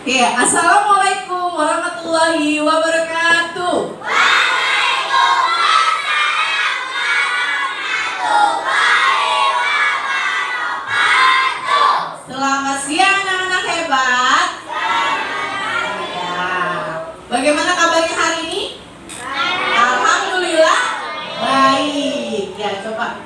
Oke, Assalamualaikum warahmatullahi wabarakatuh. Waalaikumsalam warahmatullahi wabarakatuh. Selamat siang anak-anak hebat. Ya. Bagaimana kabarnya hari ini? Alhamdulillah baik. Ya, coba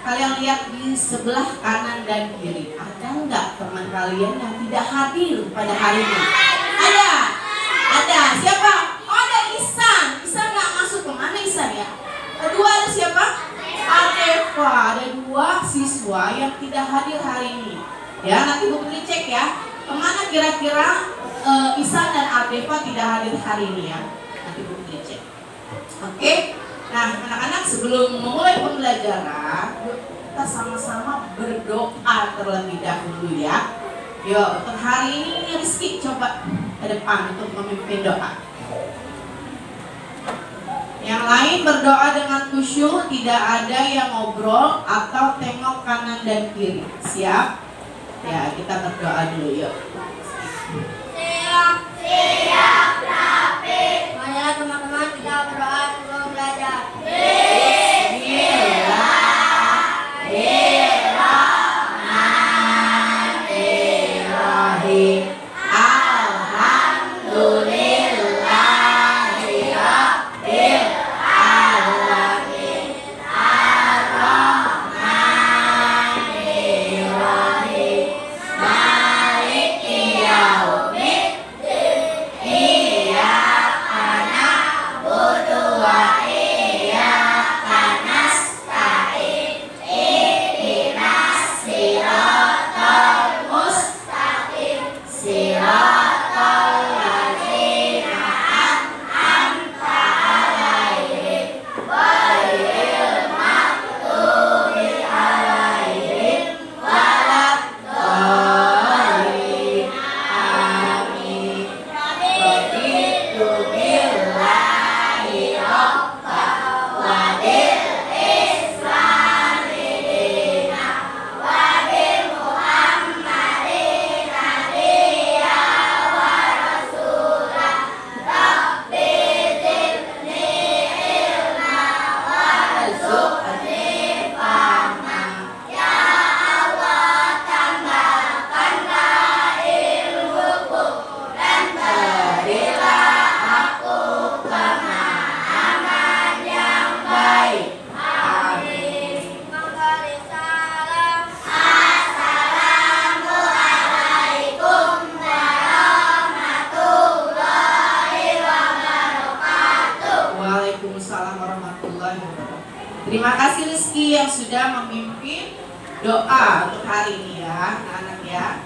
kalian lihat di sebelah kanan dan kiri. Ada nggak teman kalian yang tidak hadir pada hari ini? Ada. Ada. Siapa? Oh, ada Ihsan. Ihsan nggak masuk. Kemana Ihsan ya? Kedua ada siapa? Adeva. Ada dua siswa yang tidak hadir hari ini. Ya, nanti Bu Putri cek ya. Kemana kira-kira Ihsan dan Adeva tidak hadir hari ini ya? Nanti Bu Putri cek. Oke. Nah, anak-anak, sebelum memulai pembelajaran, kita sama-sama berdoa terlebih dahulu ya. Yuk, untuk hari ini Rizky coba ke depan untuk memimpin doa. Yang lain berdoa dengan khusyuk, tidak ada yang ngobrol atau tengok kanan dan kiri. Siap? Ya, kita berdoa dulu yuk. Siap, rapi. Mari teman-teman kita berdoa sebelum belajar. Bismillahirrahmanirrahim. Alhamdulillahirabbil alamin. Ar-Rahmanirrahim. Maliki yaumiddin. Iyyaka na'budu wa iyyaka nasta'in. Ihdinas siratal mustaqim. Siratal ladzina an'amta 'alaihim ghairil maghdubi 'alaihim waladdallin. Amin. Raditu billahi rabba wa bil islami dina wa bi Muhammadin nabiyya wa rasulah. Rabbi zidni ilma warzuqni fahma. Ya Allah, tambahkanlah ilmuku dan berilah aku pemahaman yang baik. Amin. Assalamualaikum warahmatullahi wabarakatuh. Waalaikumsalam warahmatullahi wabarakatuh. Terima kasih Rizky yang sudah memimpin doa untuk hari ini ya, anak-anak ya.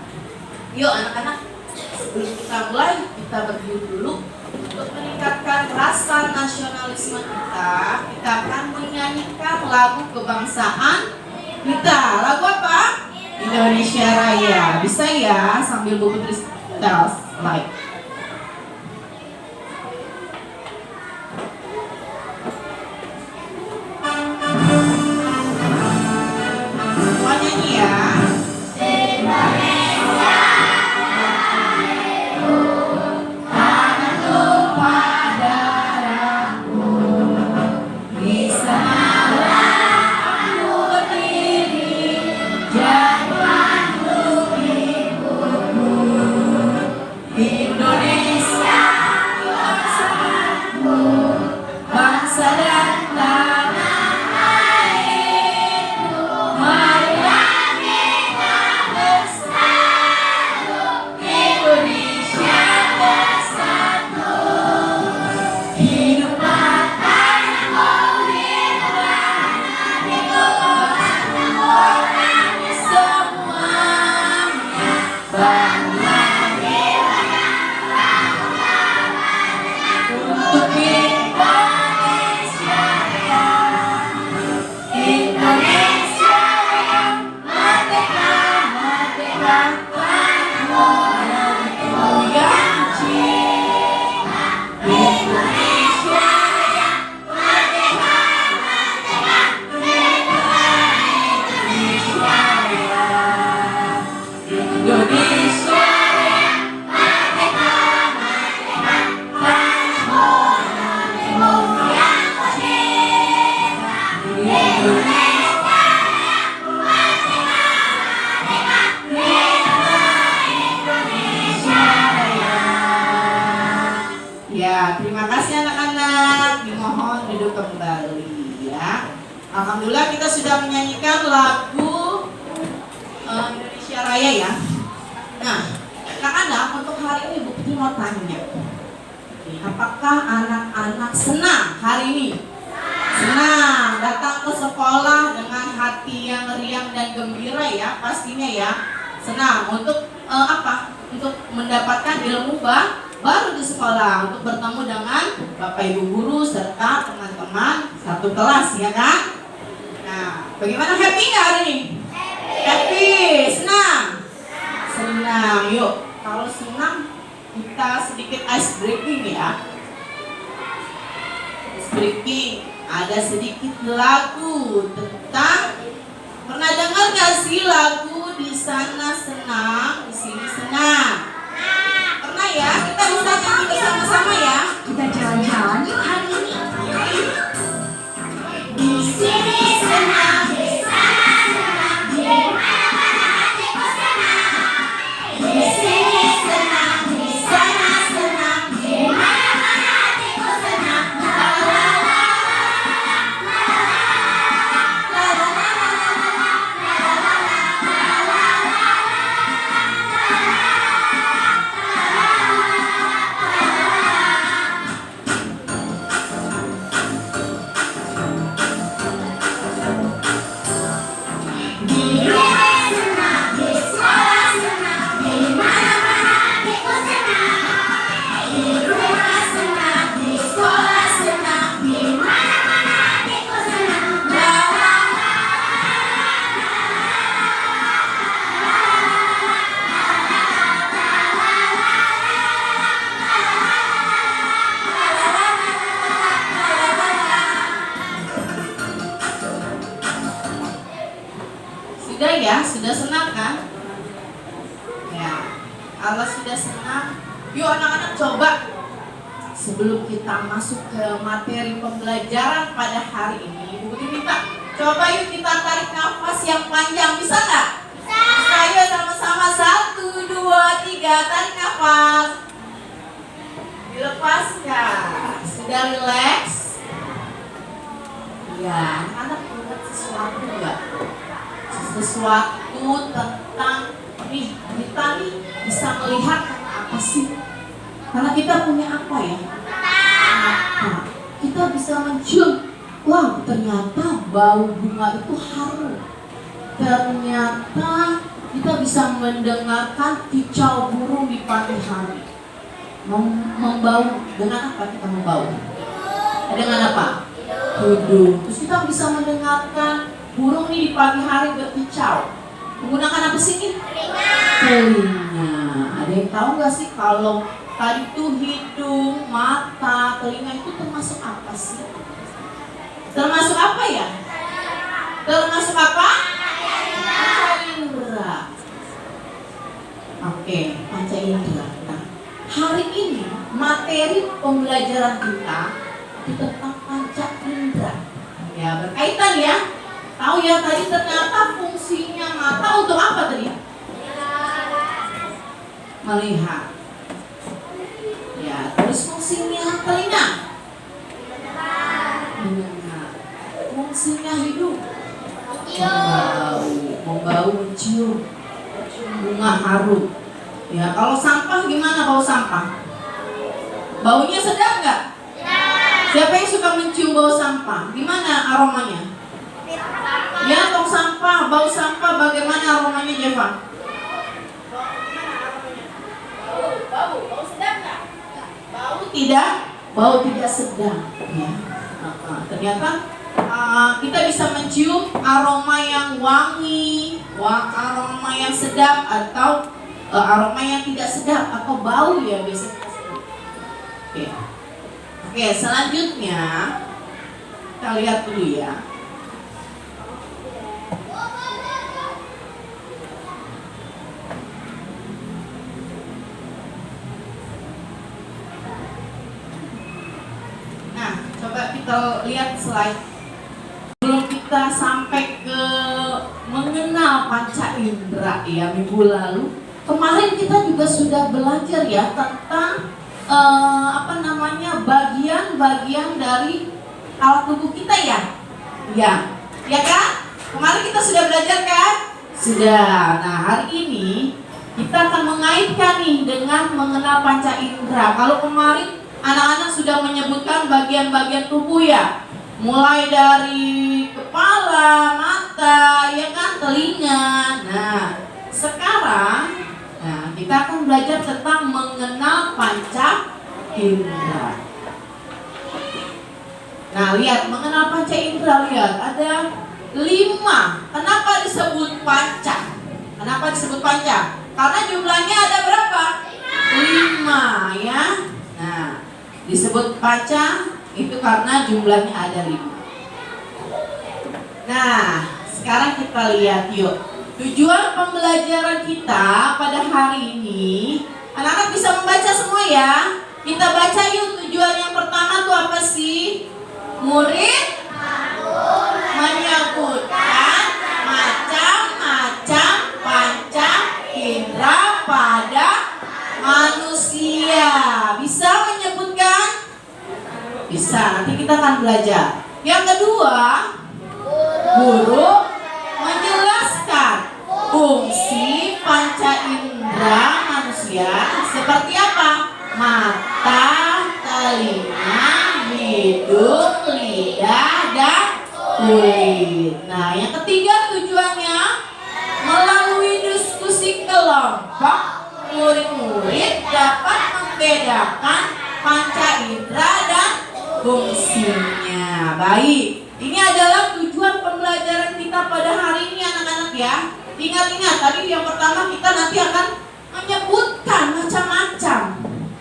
Yuk anak-anak, sebelum kita mulai, kita berdiri dulu untuk meningkatkan rasa nasionalisme kita. Kita akan menyanyikan lagu kebangsaan kita. Lagu apa? Indonesia Raya. Bisa ya sambil Bu Putri tell like. Semua nyanyi ya. Tanah tumpah darahmu, di sanalah aku berdiri, jatuhku ibumu. Indonesia bangsaku, bangsa dan tanah airku. Marilah kita bersatu, Indonesia bersatu. Hiduplah tanah air, hiduplah orang semuanya. Untuk Indonesia yang merdeka, merdeka, kamu yang cinta. Indonesia yang merdeka, merdeka, Indonesia yang Alhamdulillah kita sudah menyanyikan lagu Indonesia Raya ya. Nah, anak-anak untuk hari ini Bu Putri mau tanya, apakah anak-anak senang hari ini? Senang datang ke sekolah dengan hati yang riang dan gembira ya, pastinya ya. Senang untuk apa? Untuk mendapatkan ilmu baru di sekolah, untuk bertemu dengan Bapak Ibu guru serta teman-teman satu kelas ya kan? Nah, bagaimana, happy nggak hari ini? Happy, senang? Senang. Yuk, kalau senang kita sedikit ice breaking ya. Ice breaking, ada sedikit lagu tentang, pernah dengar nggak sih lagu di sana senang, di sini senang? Pernah ya? Kita bisa nyanyi bersama-sama ya. Kita jalan-jalan yuk hari ini. Di sini senang, di sana senang, di mana-mana hatiku senang. Di sini senang, di sana senang, di mana-mana hatiku senang. La la la la la la la la la di rumah senang, di sekolah senang, di mana-mana hatiku senang. Di rumah senang, di sekolah senang, di mana-mana hatiku senang. La la la Sudah ya, sudah senang kan? Ya, kalau sudah senang, yuk anak-anak coba sebelum kita masuk ke materi pembelajaran pada hari ini, Ibu Putri minta coba yuk kita tarik nafas yang panjang, bisa nggak? Bisa. Ayo sama-sama, 1, 2, 3, tarik nafas. Dilepaskan. Sudah relax? Ya, anak-anak ingat sesuatu nggak? Sesuatu tentang nih, kita nih bisa melihat apa sih? Karena kita punya apa ya? Mata. Kita bisa mencium. Wah, ternyata bau bunga itu harum. Ternyata kita bisa mendengarkan kicau burung di pagi hari. Membau dengan apa kita membau? Dengan apa? Hidung. Terus kita bisa mendengarkan burung ini di pagi hari berkicau. Menggunakan apa sih ini? Telinga. Ada yang tahu nggak sih kalau tadi itu hidung, mata, telinga itu termasuk apa sih? Termasuk apa ya? Termasuk apa? Panca indera. Oke, panca indera. Nah, hari ini materi pembelajaran kita itu tentang panca indera. Ya, berkaitan ya. Tahu ya, tadi ternyata fungsinya mata untuk apa tadi? Melihat. Ya, terus fungsinya telinga? Mendengar. Fungsinya hidung? Membau, mencium bunga harum. Ya, kalau sampah gimana bau sampah? Baunya sedap nggak? Siapa yang suka mencium bau sampah? Gimana aromanya? Ya, tong sampah, bau sampah, bagaimana aromanya, Jeva? Bau sedap nggak? Bau tidak sedap. Ya. Ternyata kita bisa mencium aroma yang wangi, aroma yang sedap, atau aroma yang tidak sedap, atau bau ya biasanya. Oke, selanjutnya kita lihat dulu ya. Coba kita lihat slide. Sebelum kita sampai ke mengenal panca indera ya, minggu lalu, kemarin kita juga sudah belajar ya tentang bagian-bagian dari alat tubuh kita ya. Ya, Ya kan? Kemarin kita sudah belajar kan? Sudah. Nah, hari ini kita akan mengaitkan nih dengan mengenal panca indera. Kalau kemarin anak-anak sudah menyebutkan bagian-bagian tubuh ya, mulai dari kepala, mata, ya kan, telinga. Nah, sekarang kita akan belajar tentang mengenal panca indera. Nah, lihat, mengenal panca indera, lihat ada 5. Kenapa disebut panca? Kenapa disebut panca? Karena jumlahnya ada berapa? 5 ya. Nah, disebut panca itu karena jumlahnya ada 5. Nah, sekarang kita lihat yuk. Tujuan pembelajaran kita pada hari ini, anak-anak bisa membaca semua ya. Kita baca yuk, tujuan yang pertama tuh apa sih? Murid menyebutkan macam-macam panca indera pada manusia. Bisa menyebutkan? Bisa, nanti kita akan belajar. Yang kedua, guru menjelaskan fungsi panca indera manusia seperti apa? Mata, telinga, hidung, lidah, dan kulit. Nah, yang ketiga tujuannya melalui diskusi kelompok, murid-murid dapat membedakan panca indera dan fungsinya. Baik, ini adalah tujuan pembelajaran kita pada hari ini anak-anak ya. Ingat-ingat, tadi yang pertama kita nanti akan menyebutkan macam-macam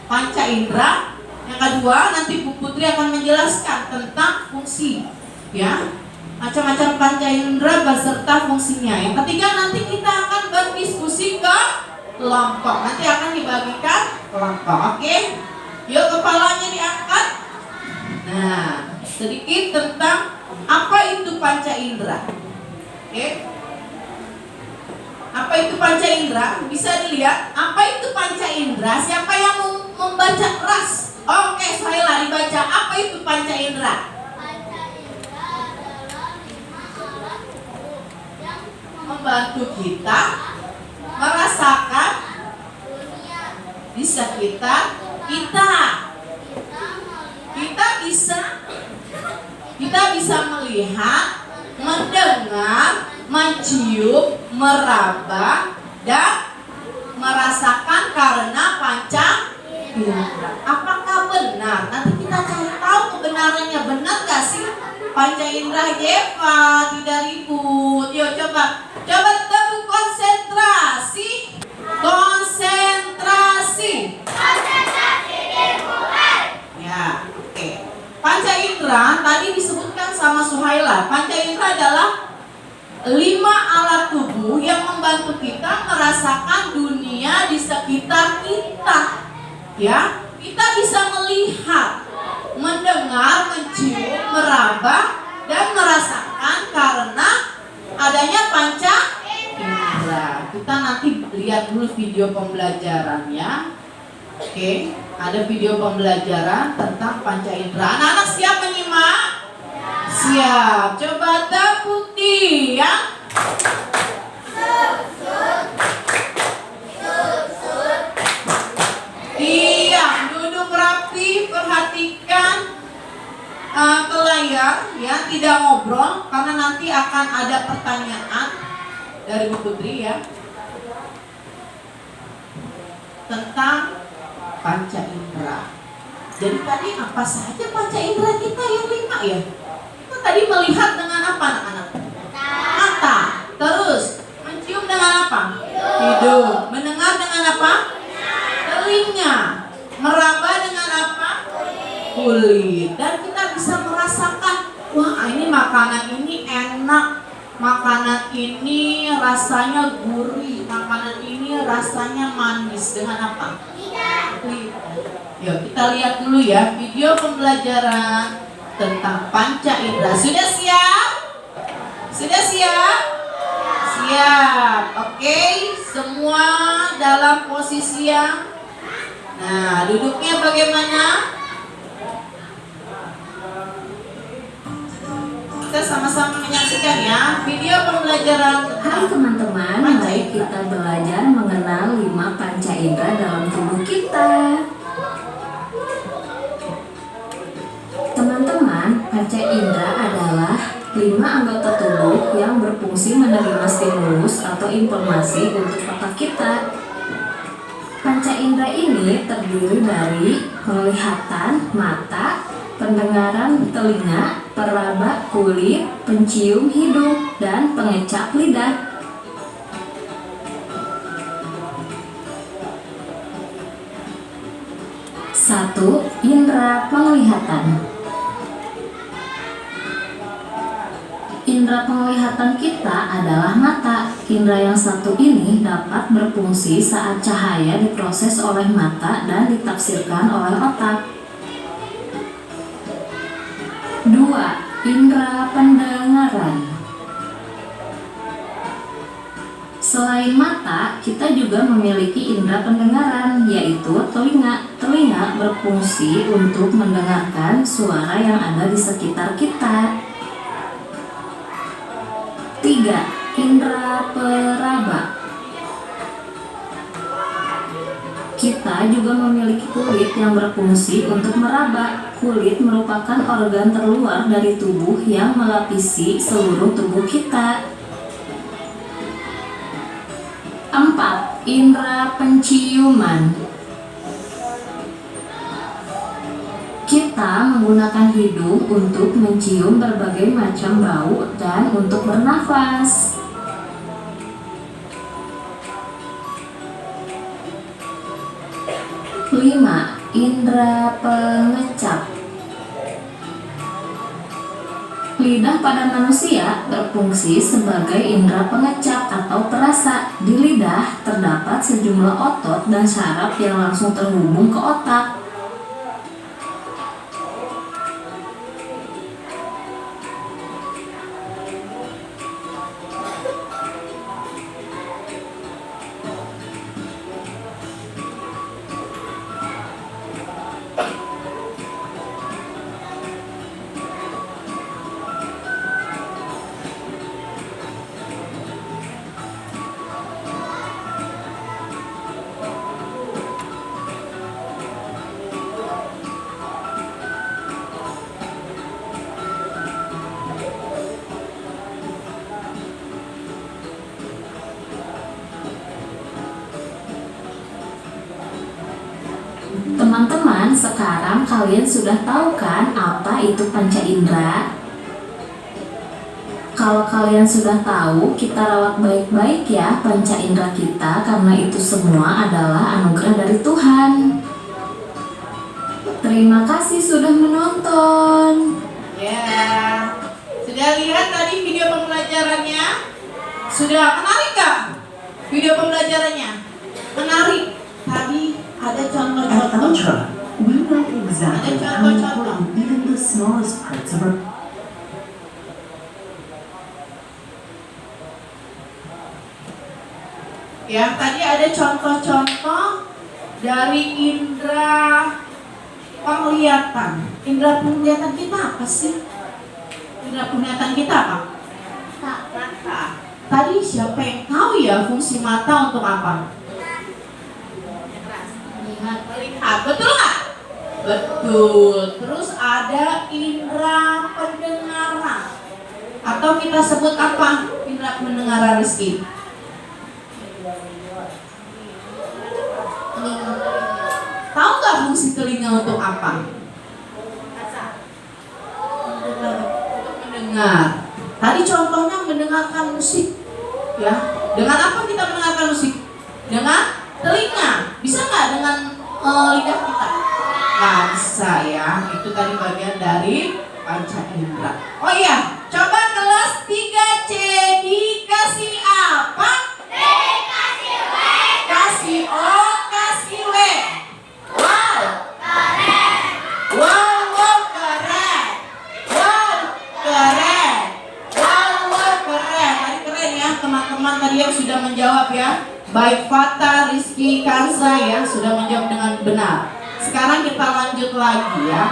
panca indera. Yang kedua, nanti Bu Putri akan menjelaskan tentang fungsi ya, macam-macam panca indera beserta fungsinya. Yang ketiga, nanti kita akan berdiskusi ke kelompok. Nanti akan dibagikan kelompok. Oke? Yuk, kepalanya diangkat. Nah, sedikit tentang apa itu panca indera. Oke? Apa itu panca indera? Bisa dilihat. Apa itu panca indera? Siapa yang membaca ras? Oke, Suhaila dibaca. Apa itu panca indera? Panca indera adalah 5 alat tubuh yang Membantu kita merasakan dunia. di sekitar kita. Kita bisa melihat, mendengar, mencium, meraba, dan merasakan karena panca indera. Apakah benar? Nanti kita cari tahu kebenarannya. Benar gak sih panca indera? Jeva, tidak ribut. Yuk coba tepuk konsentrasi. Ya, oke. Panca indera tadi disebutkan sama Suhaila. Panca indera adalah 5 alat tubuh yang membantu kita merasakan dunia di sekitar kita. Ya, kita bisa melihat, mendengar, mencium, meraba, dan merasakan karena adanya panca indera. Kita nanti lihat dulu video pembelajarannya. Oke, ada video pembelajaran tentang panca indera. Anak-anak siap menyimak? Siap. Coba tepuk tiang. Diam, duduk rapi, perhatikan ke layar ya, tidak ngobrol karena nanti akan ada pertanyaan dari Bu Putri ya tentang panca indera. Jadi tadi apa saja panca indera kita yang 5 ya? Kita tadi melihat dengan apa anak-anak? Mata. Terus mencium dengan apa? Hidung. Mendengar dengan apa? Telinga. Meraba dengan apa? Kulit. Dan kita bisa merasakan, wah ini makanan ini enak, makanan ini rasanya gurih, makanan ini rasanya manis. Dengan apa? Lidah. Yuk kita lihat dulu ya video pembelajaran tentang panca indera. Sudah siap? Sudah siap? Siap. Oke, semua dalam posisi yang. Nah, duduknya bagaimana? kita sama-sama menyaksikan ya video pembelajaran. Hai teman-teman, mari kita belajar mengenal 5 panca indera dalam tubuh kita. Teman-teman, panca indera adalah 5 anggota tubuh yang berfungsi menerima stimulus atau informasi untuk otak kita. Panca indera ini terdiri dari penglihatan, mata, pendengaran, telinga, peraba, kulit, pencium, hidung, dan pengecap lidah. Satu, indera penglihatan. Indera penglihatan kita adalah mata. Indera yang satu ini dapat berfungsi saat cahaya diproses oleh mata dan ditafsirkan oleh otak. 2. Indera pendengaran. Selain mata, kita juga memiliki indera pendengaran, yaitu telinga. Telinga berfungsi untuk mendengarkan suara yang ada di sekitar kita. 3. Indera peraba. Kita juga memiliki kulit yang berfungsi untuk meraba. Kulit merupakan organ terluar dari tubuh yang melapisi seluruh tubuh kita. 4. Indera penciuman. Kita menggunakan hidung untuk mencium berbagai macam bau dan untuk bernafas. 5. Indera pengecap. Lidah pada manusia berfungsi sebagai indera pengecap atau perasa. Di lidah terdapat sejumlah otot dan saraf yang langsung terhubung ke otak. Teman-teman, sekarang kalian sudah tahu kan apa itu panca indera? Kalau kalian sudah tahu, kita rawat baik-baik ya panca indera kita, karena itu semua adalah anugerah dari Tuhan. Terima kasih sudah menonton. Ya, sudah lihat tadi video pembelajarannya? Sudah menarik gak video pembelajarannya? Menarik. Tadi ada At contoh-contoh. Ultra, we know exactly how important even the smallest parts of our Ya, tadi ada contoh-contoh dari indera penglihatan. Indera penglihatan kita apa sih? Indera penglihatan kita apa? Mata. Tadi siapa yang tahu ya fungsi mata untuk apa? Melihat, betul nggak? Betul. Terus ada indera pendengaran, atau kita sebut apa? Indera pendengaran, Rizky. Tahu nggak fungsi telinga untuk apa? Untuk mendengar. Tadi contohnya mendengarkan musik, ya. Dengan apa kita mendengarkan musik? Dengan telinga. Bisa nggak dengan lidah kita? Nggak bisa ya. Itu tadi bagian dari panca indera. Oh iya, coba kelas 3C dikasih apa? Dikasih W. Kasih O, kasih W. Wow, Keren. wow, wow, keren. Wow, keren. Wow, wow, keren. Tadi keren ya teman-teman tadi yang sudah menjawab ya. Baik Fata, Rizky, Kansa ya sudah menjawab dengan benar. Sekarang kita lanjut lagi ya.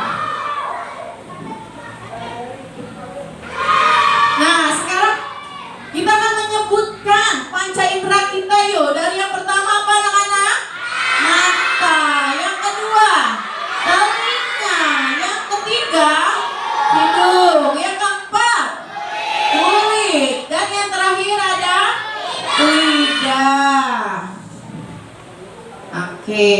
kita yuk. Dari yang pertama apa anak-anak? Mata. Yang kedua, telinga. Yang ketiga, hidung. Yang keempat, kulit. Dan yang terakhir ada lidah. Oke.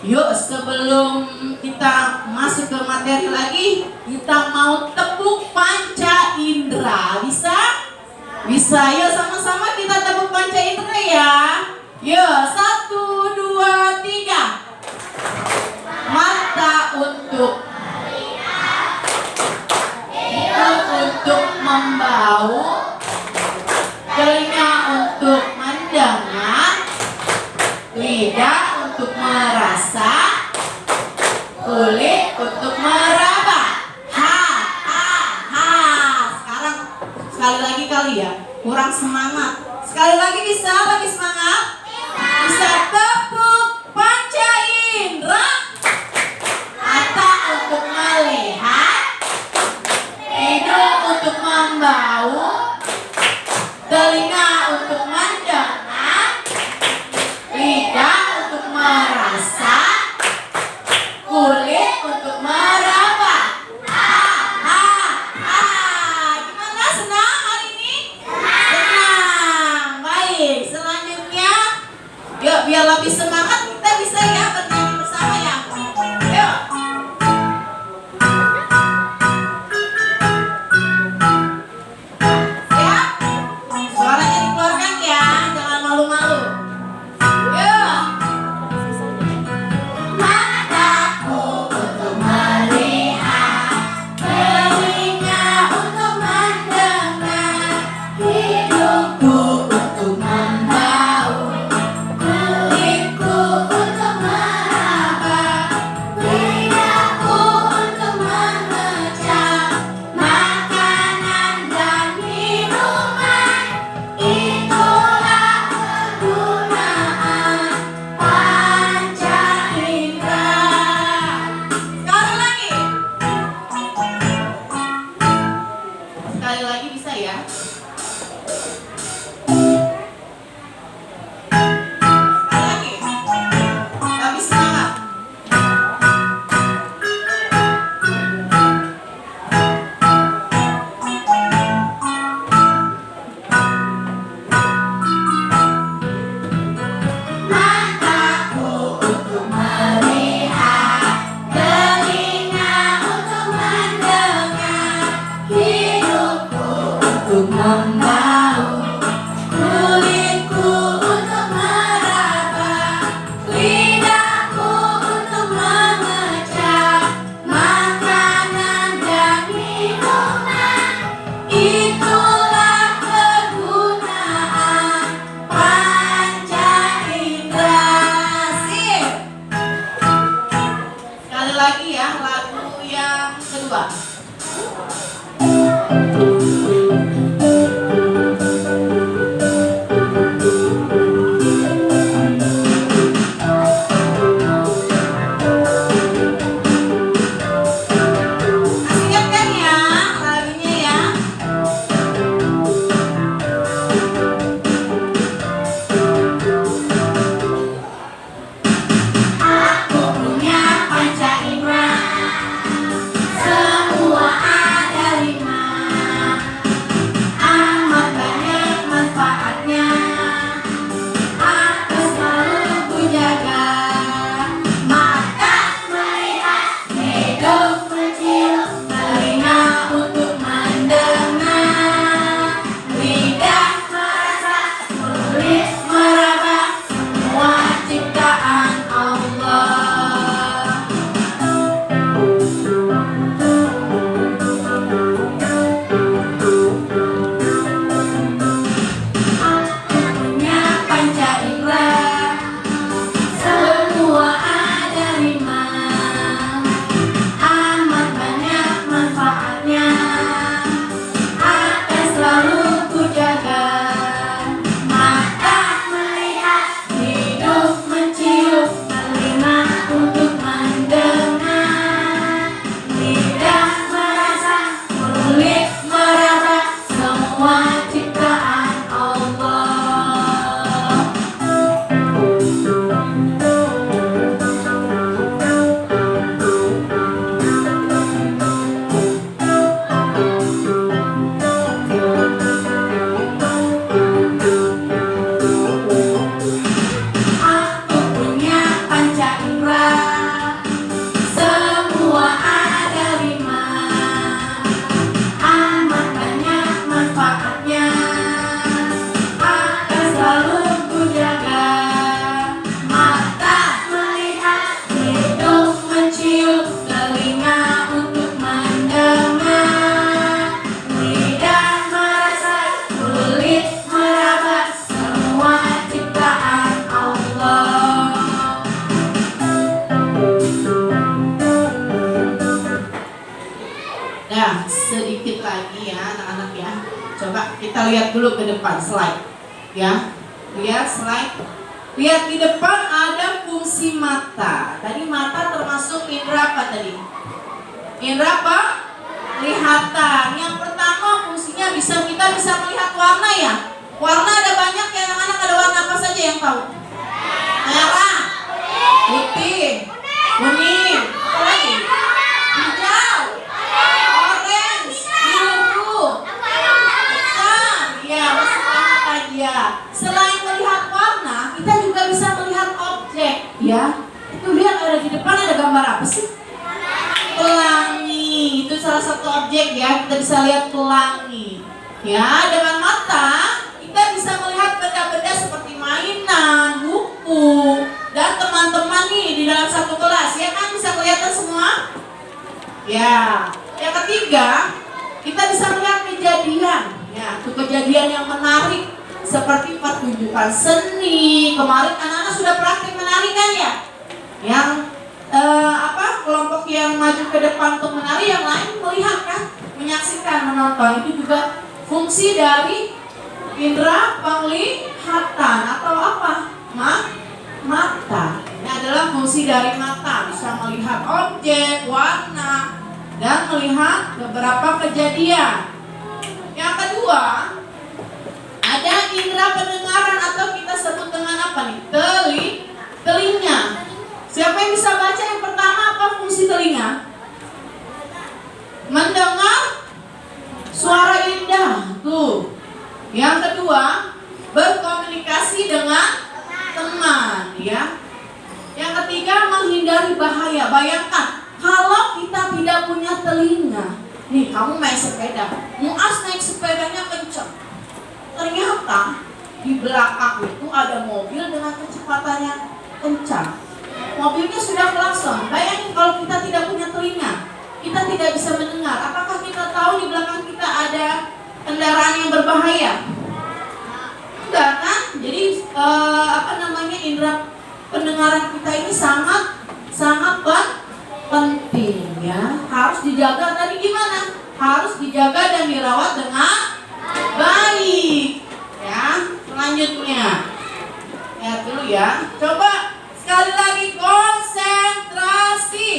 Yuk, sebelum kita masuk ke materi lagi, kita mau tepuk panca indera. Bisa? Bisa. Yuk sama-sama kita tepuk panca indera ya. Yuk, 1, 2, 3. Mata untuk hidung untuk membau, telinga untuk mendengar, lidah untuk merasa, kulit untuk meraba. Ha, ha, ha. Sekarang sekali lagi kali ya, kurang semangat. Sekali lagi bisa, lebih semangat. Bisa tepuk panca indera. Mata untuk melihat, hidung untuk membau, telinga untuk mendengar, lidah untuk merasa, kulit untuk meraba. Ha, ha, ha. Gimana, senang hari ini? Senang. Baik, selanjutnya yuk biar lebih semangat kita bisa ya bernyanyi bersama ya. Yuk. Siap? Suaranya dikeluarkan ya, jangan malu-malu. Yuk. Mataku untuk melihat, telinga untuk mendengar, hidungku untuk membau, kulitku Coba kita lihat dulu ke depan slide. Ya, lihat slide. Lihat di depan ada fungsi mata. Tadi mata termasuk indera apa tadi? Indera apa? Lihatan. Yang pertama fungsinya kita bisa melihat warna ya. Warna ada banyak ya anak-anak, ada warna apa saja yang tahu? Merah, putih, kuning, apa lagi? Hijau, orange, biru, hitam. Ya, masih banyak aja. Selain melihat warna, kita juga bisa melihat objek ya. Itu lihat ada di depan ada gambar apa sih? Pelangi. Itu salah satu objek ya. Kita bisa lihat pelangi. Ya, dengan mata kita bisa melihat benda-benda seperti mainan, buku, dan teman-teman nih di dalam satu kelas. Ya kan bisa kelihatan semua? Ya. Yang ketiga, kita bisa melihat kejadian. Ya, itu kejadian yang menarik seperti pertunjukan seni. Kemarin anak-anak sudah praktik menari kan ya? Yang kelompok yang maju ke depan untuk menari, yang lain melihat kan, menyaksikan, menonton. Itu juga fungsi dari indera penglihatan atau apa? Mata. Ini adalah fungsi dari mata, bisa melihat objek, warna, dan melihat beberapa kejadian. Yang kedua, ada indera pendengaran atau kita sebut dengan apa nih? Telinga. Siapa yang bisa baca yang pertama apa fungsi telinga? Mendengar suara indah. Tuh. Yang kedua, berkomunikasi dengan teman, ya. Yang ketiga, menghindari bahaya. Bayangkan kalau kita tidak punya telinga. Nih, kamu main sepeda. Muas naik sepedanya kencang. Ternyata di belakang itu ada mobil dengan kecepatannya kencang. Mobilnya sudah klakson. Bayangin kalau kita tidak punya telinga, kita tidak bisa mendengar. Apakah kita tahu di belakang kita ada kendaraan yang berbahaya? Enggak kan? Jadi indera pendengaran kita ini sangat penting ya. Harus dijaga. Tadi gimana? Harus dijaga dan dirawat dengan baik. Ya, selanjutnya. Lihat dulu ya. Coba sekali lagi konsentrasi.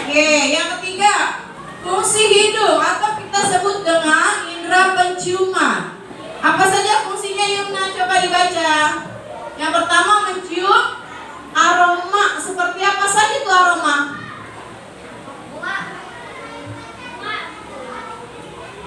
Oke, yang ketiga, fungsi hidung atau kita sebut dengan indera penciuman. Apa saja fungsinya Yumna? Coba dibaca. Yang pertama mencium aroma. Seperti apa saja itu aroma?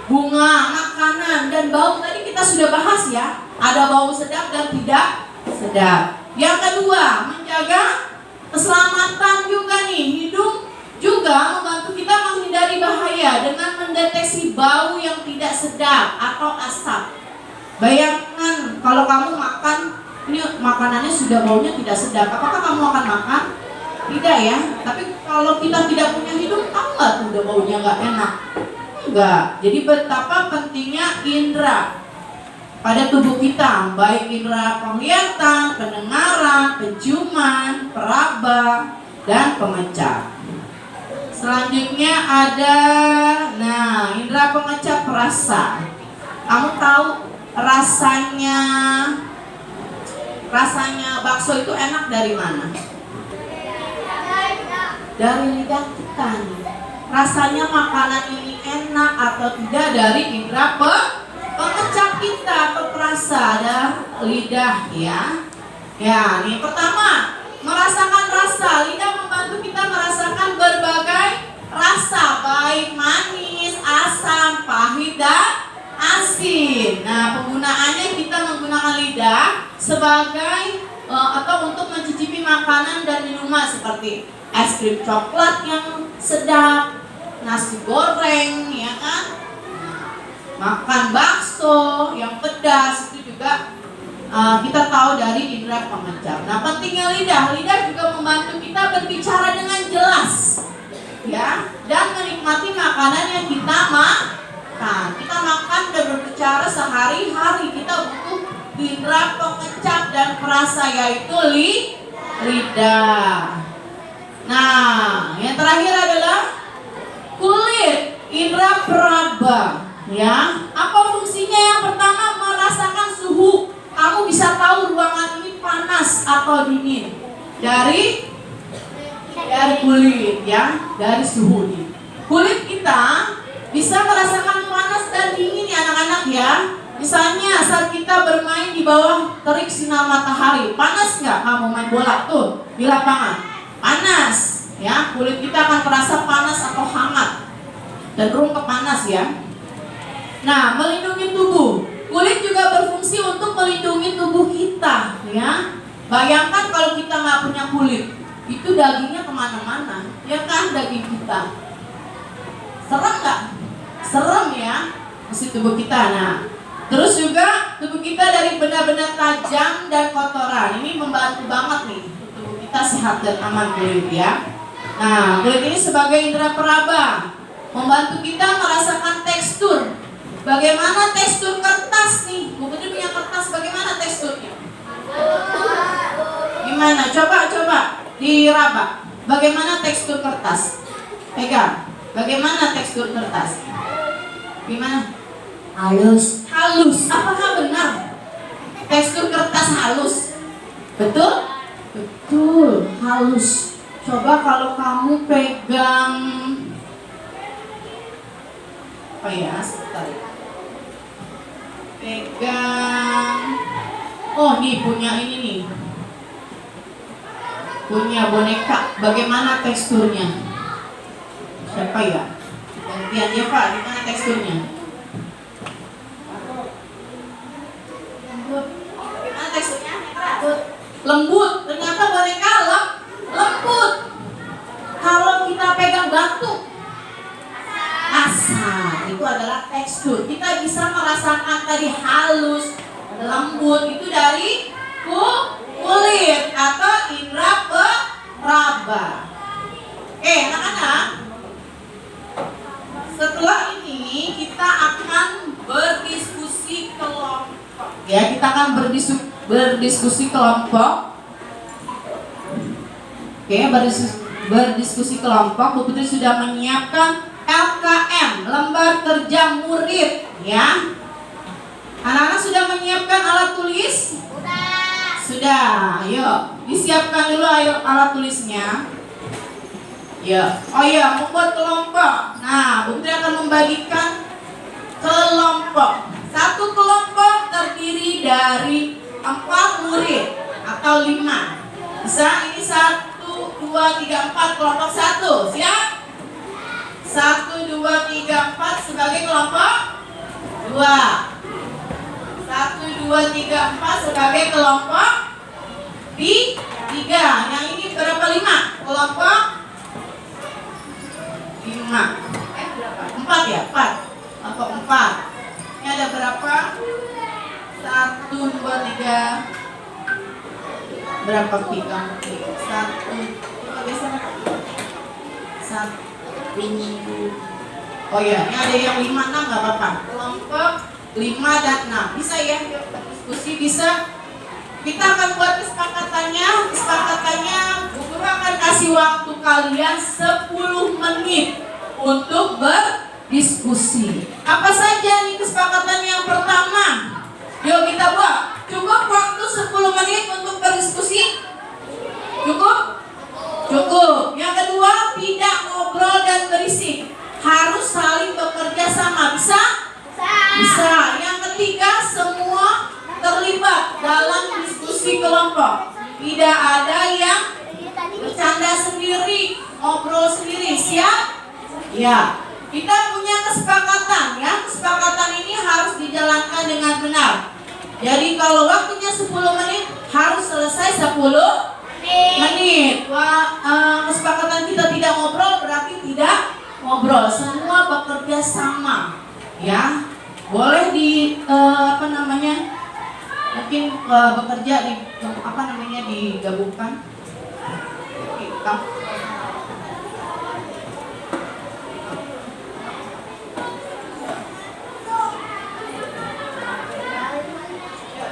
Bunga, makanan, dan bau. Tadi kita sudah bahas ya. Ada bau sedap dan tidak sedap. Yang kedua, menjaga keselamatan juga nih. Hidung juga membantu kita menghindari bahaya dengan mendeteksi bau yang tidak sedap atau asap. Bayangkan kalau kamu makan, ini makanannya sudah baunya tidak sedap. Apakah kamu akan makan? Tidak ya. Tapi kalau kita tidak punya hidung, tahu nggak tuh udah baunya nggak enak? Enggak. Jadi betapa pentingnya indera pada tubuh kita, baik indera penglihatan, pendengaran, penciuman, peraba, dan pengecap. Selanjutnya ada, indera pengecap rasa. Kamu tahu rasanya bakso itu enak dari mana? Dari lidah kita nih. Rasanya makanan ini enak atau tidak dari indera pengecap kita atau perasa, ada lidah ya. Ya, nih pertama, merasakan rasa. Lidah membantu kita merasakan berbagai rasa, baik manis, asam, pahit, dan asin. Nah, penggunaannya kita menggunakan lidah sebagai atau untuk mencicipi makanan dan minuman seperti es krim coklat yang sedap, nasi goreng, ya kan? Makan bakso yang pedas itu juga kita tahu dari indera pengecap. Nah, pentingnya lidah juga membantu kita berbicara dengan jelas, ya, dan menikmati makanan yang kita makan. Kita makan dan berbicara sehari-hari, kita butuh indera pengecap dan perasa, yaitu lidah. Nah, yang terakhir adalah kulit. Indra peraba, ya. Apa fungsinya? Yang pertama, merasakan suhu. Kamu bisa tahu ruangan ini panas atau dingin dari kulit, ya, dari suhu ini. Kulit kita bisa merasakan panas dan dingin ya anak-anak ya. Misalnya saat kita bermain di bawah terik sinar matahari, panas nggak kamu main bola tuh di lapangan? Panas, ya. Kulit kita akan terasa panas atau hangat, cenderung ke panas ya. Nah, melindungi tubuh. Kulit juga berfungsi untuk melindungi tubuh kita, ya. Bayangkan kalau kita nggak punya kulit, itu dagingnya kemana-mana, ya kan daging kita. Serem nggak? Serem ya, mesti tubuh kita. Nah, terus juga tubuh kita dari benda-benda tajam dan kotoran. Ini membantu banget nih tubuh kita sehat dan aman kulit ya. Nah, kulit ini sebagai indera peraba, membantu kita merasakan tekstur. Bagaimana tekstur kertas nih? Bu Putri punya kertas, bagaimana teksturnya? Gimana? Coba diraba. Bagaimana tekstur kertas? Pegang. Bagaimana tekstur kertas? Gimana? Halus. Halus. Apakah benar tekstur kertas halus? Betul? Betul, halus. Coba kalau kamu pegang apa ya? Sebentar ya. Pegang. Oh, nih punya ini nih. Punya boneka. Bagaimana teksturnya? Siapa ya? Gantian ya Pak, gimana teksturnya? Lembut. Gimana teksturnya? Lembut. Ternyata boneka lembut. Kalau kita pegang batu, kasar. Itu adalah tekstur. Kita bisa merasakan tadi halus, lembut itu dari kulit atau indera peraba. Oke, anak-anak. Setelah ini kita akan berdiskusi kelompok. Ya, kita akan berdiskusi kelompok. Oke, berdiskusi kelompok. Bu Putri sudah menyiapkan LKM, lembar kerja murid, ya. Anak-anak sudah menyiapkan alat tulis? Sudah. Ayo, disiapkan dulu alat tulisnya. Ya, oh ya, membuat kelompok. Nah, Bu Putri akan membagikan kelompok. Satu kelompok terdiri dari 4 murid atau 5. Bisa ini 1, 2, 3, 4 kelompok 1. Siap? 1, 2, 3, 4 sebagai kelompok 2. 1, 2, 3, 4 sebagai kelompok 3. Yang ini berapa? 5 kelompok 5. Berapa? 4 ya? 4 atau 4. Ini ada berapa? 1, 2, 3. Berapa tiga? 1. Oh ya, ini ada yang 5, 6 nggak apa-apa. Kelompok 5 dan 6 bisa ya? Diskusi bisa. Kita akan buat kesepakatannya. Bu Guru akan kasih waktu kalian 10 menit untuk berdiskusi. Apa saja nih kesepakatan yang pertama? Yuk kita buat. Cukup waktu 10 menit untuk berdiskusi? Cukup? Cukup. Yang kedua, tidak ngobrol dan berisik. Harus saling bekerja sama. Bisa? Bisa. Yang ketiga, semua terlibat dalam diskusi kelompok. Tidak ada yang bercanda sendiri, ngobrol sendiri. Siap? Ya. Kita punya kesepakatan ya. Kesepakatan ini harus dijalankan dengan benar. Jadi kalau waktunya 10 menit harus selesai 10 menit. Kesepakatan kita tidak ngobrol berarti tidak ngobrol. Semua bekerja sama. Ya. Boleh mungkin bekerja digabungkan.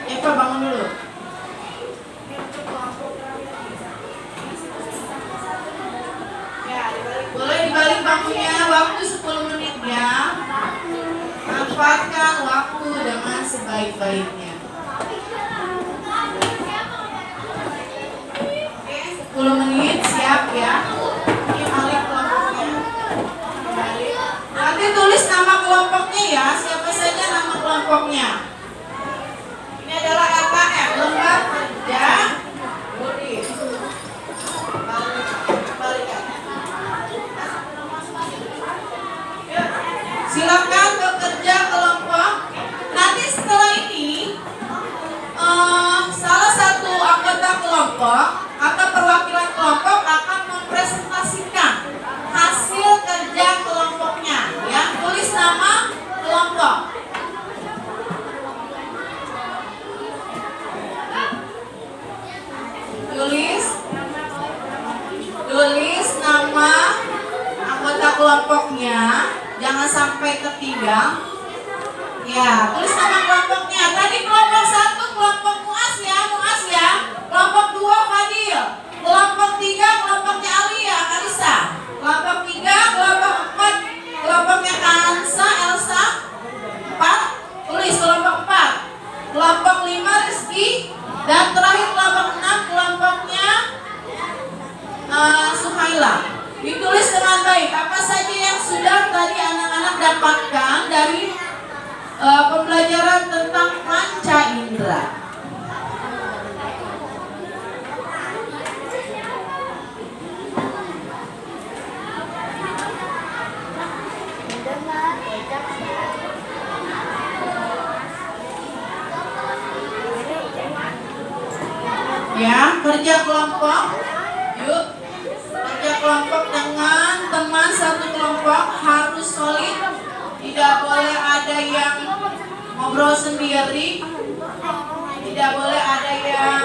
Eva bangun dulu. Ya, boleh dibalik bangunnya, waktu 10 menit ya. sebaik-baiknya. Oke, 10 menit siap ya. Ini balik kelompoknya. Nanti tulis nama kelompoknya ya, siapa saja nama kelompoknya. Ini adalah LKM, lembar kerja Budi. Silakan bekerja kelompok. Nanti setelah ini salah satu anggota kelompok atau perwakilan kelompok akan mempresentasikan hasil kerja kelompoknya. Ya, tulis nama kelompok. Tulis nama anggota kelompoknya. Jangan sampai ketinggal. Ya, tulis nama kelompoknya. Tadi kelompok 1 kelompok Muas ya. Kelompok 2 Fadil. Kelompok 3 kelompoknya Alia, Kalisa. Kelompok 3 kelompok 4 kelompoknya Kansa, Elsa. 4. Tulis kelompok 4. Kelompok 5 Rizky. Dan terakhir kelompok 6 kelompoknya Suhaila. Ditulis dengan baik apa saja yang sudah tadi anak-anak dapatkan dari pembelajaran tentang panca indera. Ya, kerja kelompok. Yuk. Kerja kelompok dengan teman satu kelompok harus solid. Tidak boleh ada yang ngobrol sendiri. Tidak boleh ada yang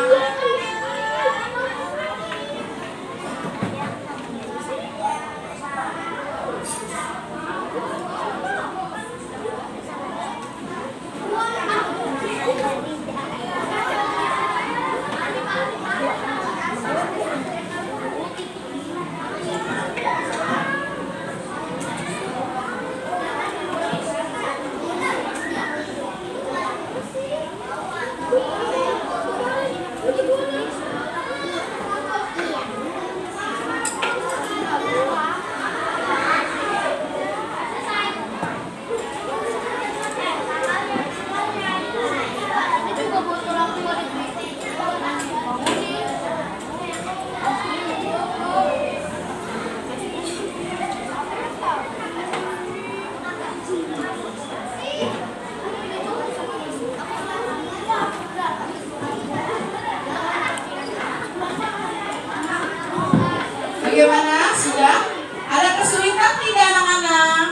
bagaimana? Sudah? Ada kesulitan tidak anak-anak?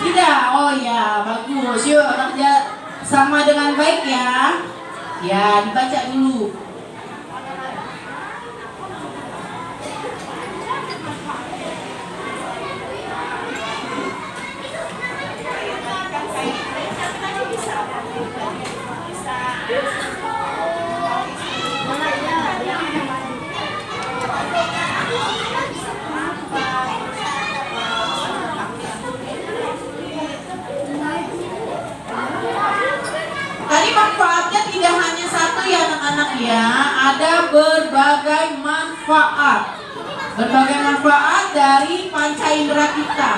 Tidak? Oh ya, bagus. Yuk kerja sama dengan baik ya. Ya, dibaca dulu. Tadi manfaatnya tidak hanya satu ya anak-anak ya, ada berbagai manfaat. Berbagai manfaat dari panca indera kita.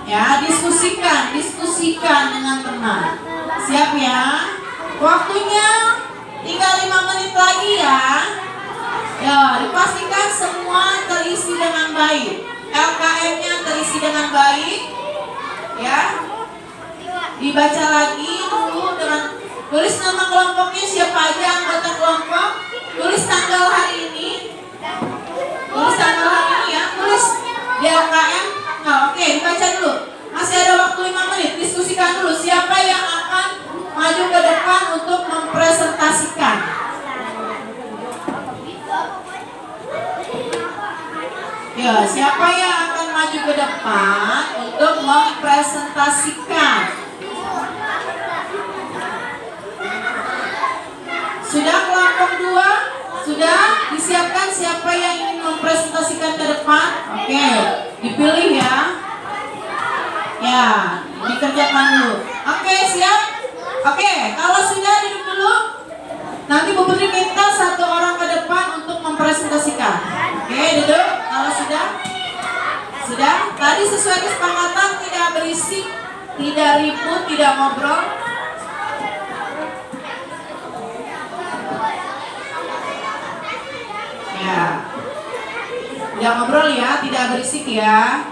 Ya, diskusikan dengan teman. Siap ya? Waktunya tinggal 5 menit lagi ya. Ya, dipastikan semua terisi dengan baik. LKM-nya terisi dengan baik. Ya. Dibaca lagi dulu dengan tulis nama kelompoknya, siapa aja anggota kelompok, tulis tanggal hari ini, ya, tulis di LKM. Nah, oke, dibaca dulu. Masih ada waktu 5 menit, diskusikan dulu siapa yang akan maju ke depan untuk mempresentasikan. Ya, siapa yang akan maju ke depan untuk mempresentasikan? Sudah kelompok 2? Sudah disiapkan siapa yang ingin mempresentasikan ke depan? Oke, dipilih ya. Ya, dikerjakan dulu. Oke, siap? Oke, kalau sudah duduk dulu. Nanti Bu Putri minta satu orang ke depan untuk mempresentasikan. Oke, duduk. Kalau sudah? Sudah? Tadi sesuai kesepakatan tidak berisik, tidak ribut, tidak ngobrol. Ya. Tidak ngobrol ya, tidak berisik ya.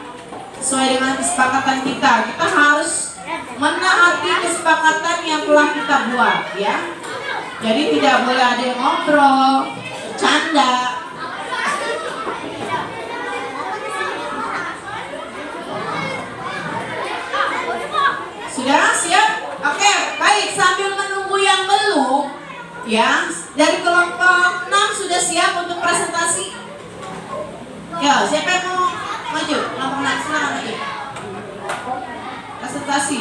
Sesuai dengan kesepakatan kita. Kita harus menaati kesepakatan yang telah kita buat ya. Jadi tidak boleh ada yang ngobrol, bercanda. Sudah siap? Oke, baik. Sambil menunggu yang belum, ya, dari kelompok 6 sudah siap untuk presentasi? Ya, siapa yang mau maju? Kelompok 6 silakan maju. Presentasi.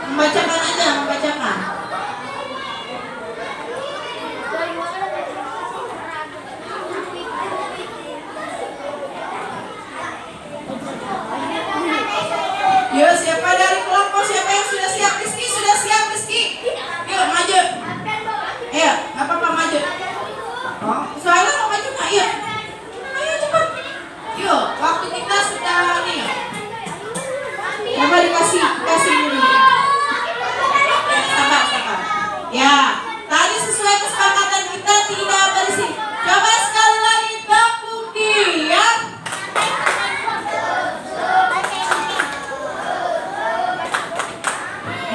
Membacakan aja, membacakan. Yuk, siapa dari kelompok, siapa yang sudah siap? Rizky, sudah siap Rizky? Yuk, maju. Ayo, gak apa-apa maju. Oh, soalnya mau maju nggak? Yuk. Ayo cepat. Yuk, waktu kita sudah nih. Coba dikasih dulu. Sabar. Ya, tadi sesuai kesepakatan kita tidak berisik. Coba sekali lagi tepuk dia.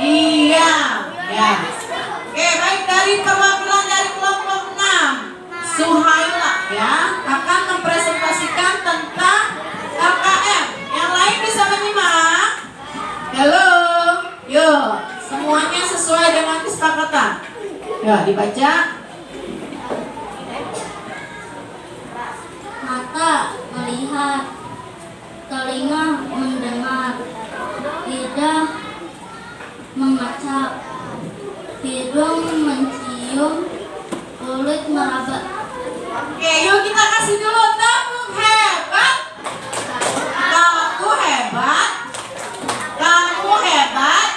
Iya, ya. Oke, baik, dari perwakilan dari kelompok 6, Suhaila ya akan mempresentasikan tentang KKM. Yang lain bisa menyimak? Halo, yuk, semuanya sesuai dengan kesepakatan. Ya, dibaca. Mata melihat, telinga mendengar, lidah mengacap, hidung mencium, kulit meraba. Oke, yuk kita kasih dulu tepuk hebat. Kamu hebat. Kamu hebat.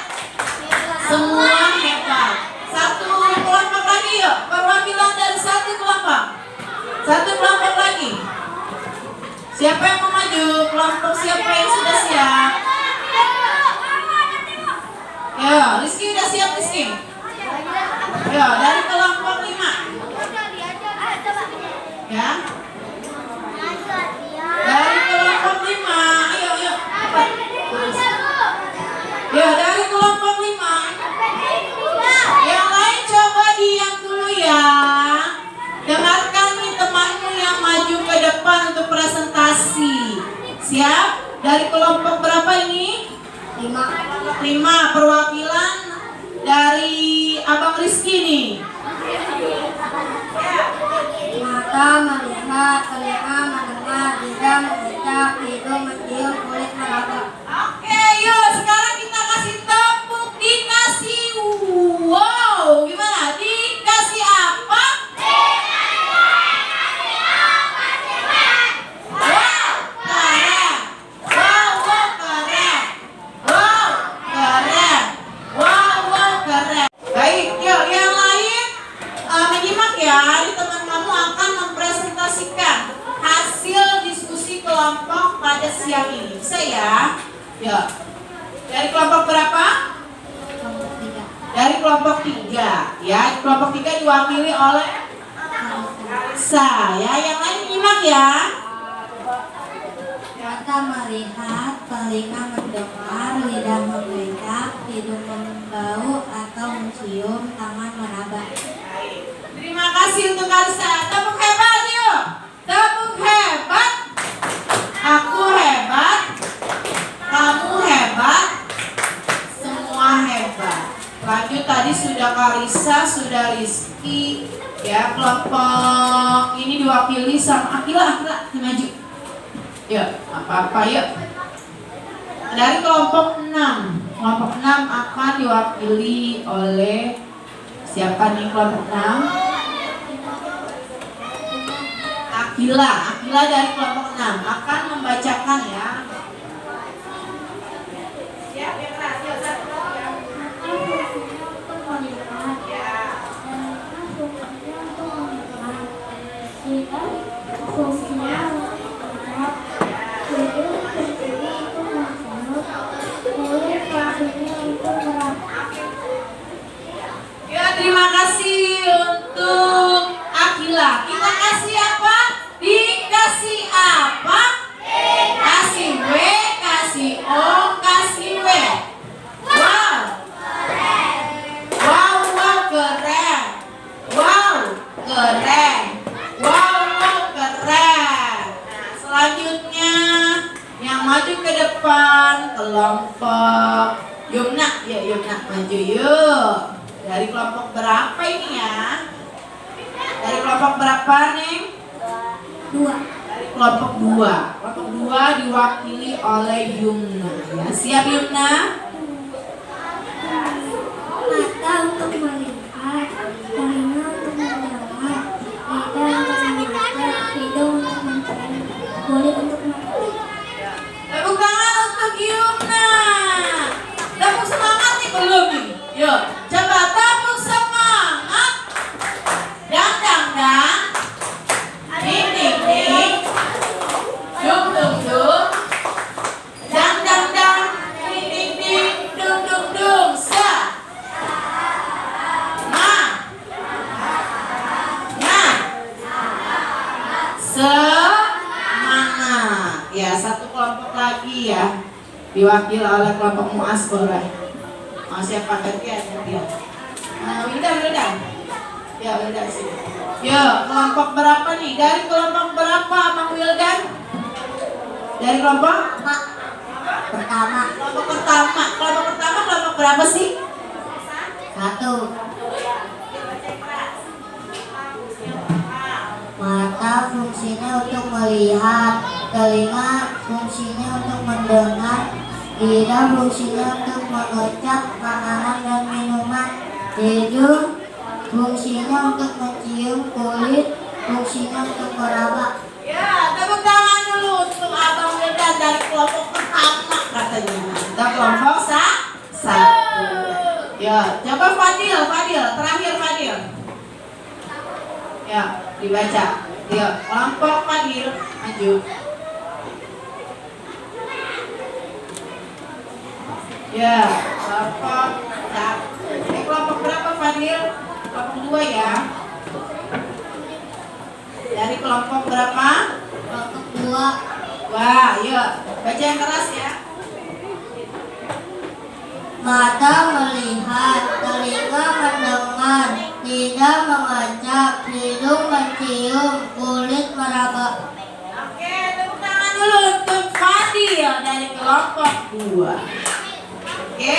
Semua hebat. Satu kelompok lagi yuk. Perwakilan dari satu kelompok. Satu kelompok lagi. Siapa yang mau maju? Kelompok siapa yang sudah siap? Ya, Rizky udah siap Rizky. Ya, dari kelompok 5. Ya. Dari kelompok 5. Ayo. Cepat. Ya, dari kelompok 5. Yang lain coba diam dulu ya. Dengarkan nih temanmu yang maju ke depan untuk presentasi. Siap? Dari kelompok berapa ini? 5. Perwakilan dari Abang Rizky nih. Mata melihat, telinga mendengar, lidah mengicap, hidung mencium, kulit meraba. Oke, yuk sekarang kita kasih tepuk, dikasih wow. Gimana? Dikasih apa? Wow, keren. Wow, keren. Wow, keren. Baik, yuk yang lain menyimak ya. Ini teman kamu akan mempresentasikan hasil diskusi kelompok pada siang ini. Bisa ya? Yuk. Dari kelompok berapa? Dari kelompok 3 ya. Kelompok 3 diwakili oleh Sa ya. Yang lain menyimak ya. Mata melihat, telinga mendengar, lidah mengecap, hidung membau atau mencium, tangan meraba. Terima kasih untuk Kalisa. Tepuk hebat yuk. Tepuk hebat. Aku hebat. Kamu hebat. Semua hebat. Lanjut, tadi sudah Kalisa, sudah Rizky. Ya, kelompok ini diwakili sama Akila maju. Yuk, apa-apa yuk. Dari kelompok 6. Kelompok 6 akan diwakili oleh siapa nih kelompok 6? Akila dari kelompok 6 akan membacakan ya. Siap ya kelas, yuk 1, 2, berapa ini ya? Dari kelompok berapa, Neng? 2. Dari kelompok 2. Kelompok 2 diwakili oleh Yumna. Ya, siap Yumna? Mata untuk melihat, telinga untuk mendengar, lidah untuk mengejar, hidung untuk mencium, kulit untuk mengenal. Tepuk tangan untuk Yumna. Tepuk semangat nih belum nih? Yuk, coba tepuk semangat. Dang dang dang. Ding ding ding. Dung dung dung. Dang dang dang. Ding ding ding. Dung dung dung. Semangat. Ya, satu kelompok lagi ya, diwakili oleh kelompok Muas Boleh. Mau siapa gantian? Wildan. Ya, Wildan sini. Ya, kelompok berapa nih? Dari kelompok berapa, Bang Wildan? Dari kelompok Pertama, kelompok pertama. Kelompok pertama kelompok berapa sih? 1. Mata fungsinya untuk melihat, telinga fungsinya untuk mendengar, lidah fungsinya untuk mengecap makanan dan minuman, hidung fungsinya untuk mencium, kulit fungsinya untuk meraba. Ya, tepuk tangan dulu untuk Abang Wildan dari kelompok pertama katanya. Dan kelompok satu. Ya, coba Fadil, terakhir Fadil. Ya, dibaca. Ya, kelompok Fadil maju. Ya, kelompok satu. Kelompok berapa Fadil? Kelompok 2 ya. Dari kelompok berapa? Kelompok 2. Wah, yuk baca yang keras ya. Mata melihat, telinga mendengar, lidah mengecap, hidung mencium, kulit meraba. Oke, tepuk tangan dulu untuk Fadil dari kelompok 2. Oke,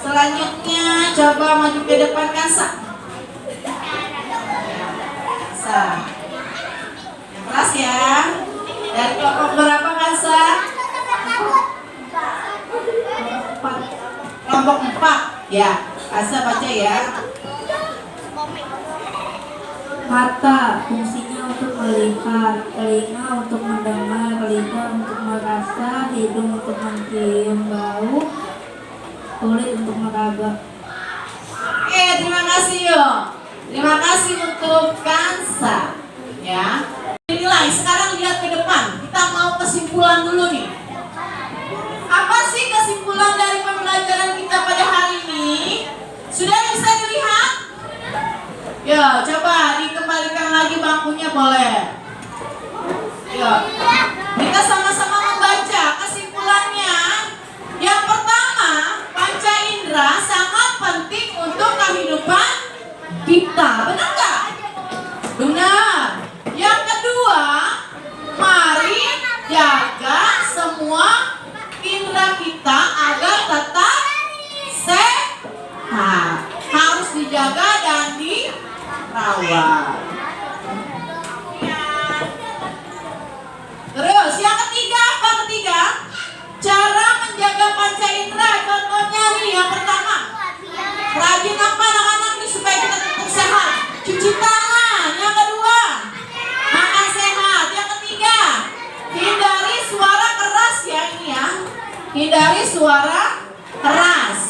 selanjutnya coba maju ke depan Kansa. Kansa. Yang keras ya. Dari kelompok berapa Kansa? Kelompok 4. Ya, Kansa baca ya. Mata fungsinya untuk melihat, telinga untuk mendengar, lidah untuk merasa, hidung untuk mencium bau, kulit untuk meraba. Oke, terima kasih yo. Terima kasih untuk Kansa. Ya. Nilai, sekarang lihat ke depan. Kita mau kesimpulan dulu nih. Apa sih kesimpulan dari pembelajaran kita pada hari ini? Sudah bisa dilihat? Ya, coba dikembalikan lagi bangkunya boleh. Ya. Kita sama-sama membaca kesimpulannya. Yang pertama, panca indera sangat penting untuk kehidupan kita. Benar nggak? Benar. Yang kedua, mari jaga semua indera kita agar tetap sehat. Harus dijaga dan dirawat. Terus yang ketiga apa ketiga? Cara menjaga panca indera. Contohnya nih yang pertama, rajin apa anak-anak nih supaya kita tetap sehat? Cuci tangan. Yang kedua, makan sehat. Yang ketiga, hindari suara keras ya ini ya. Hindari suara keras.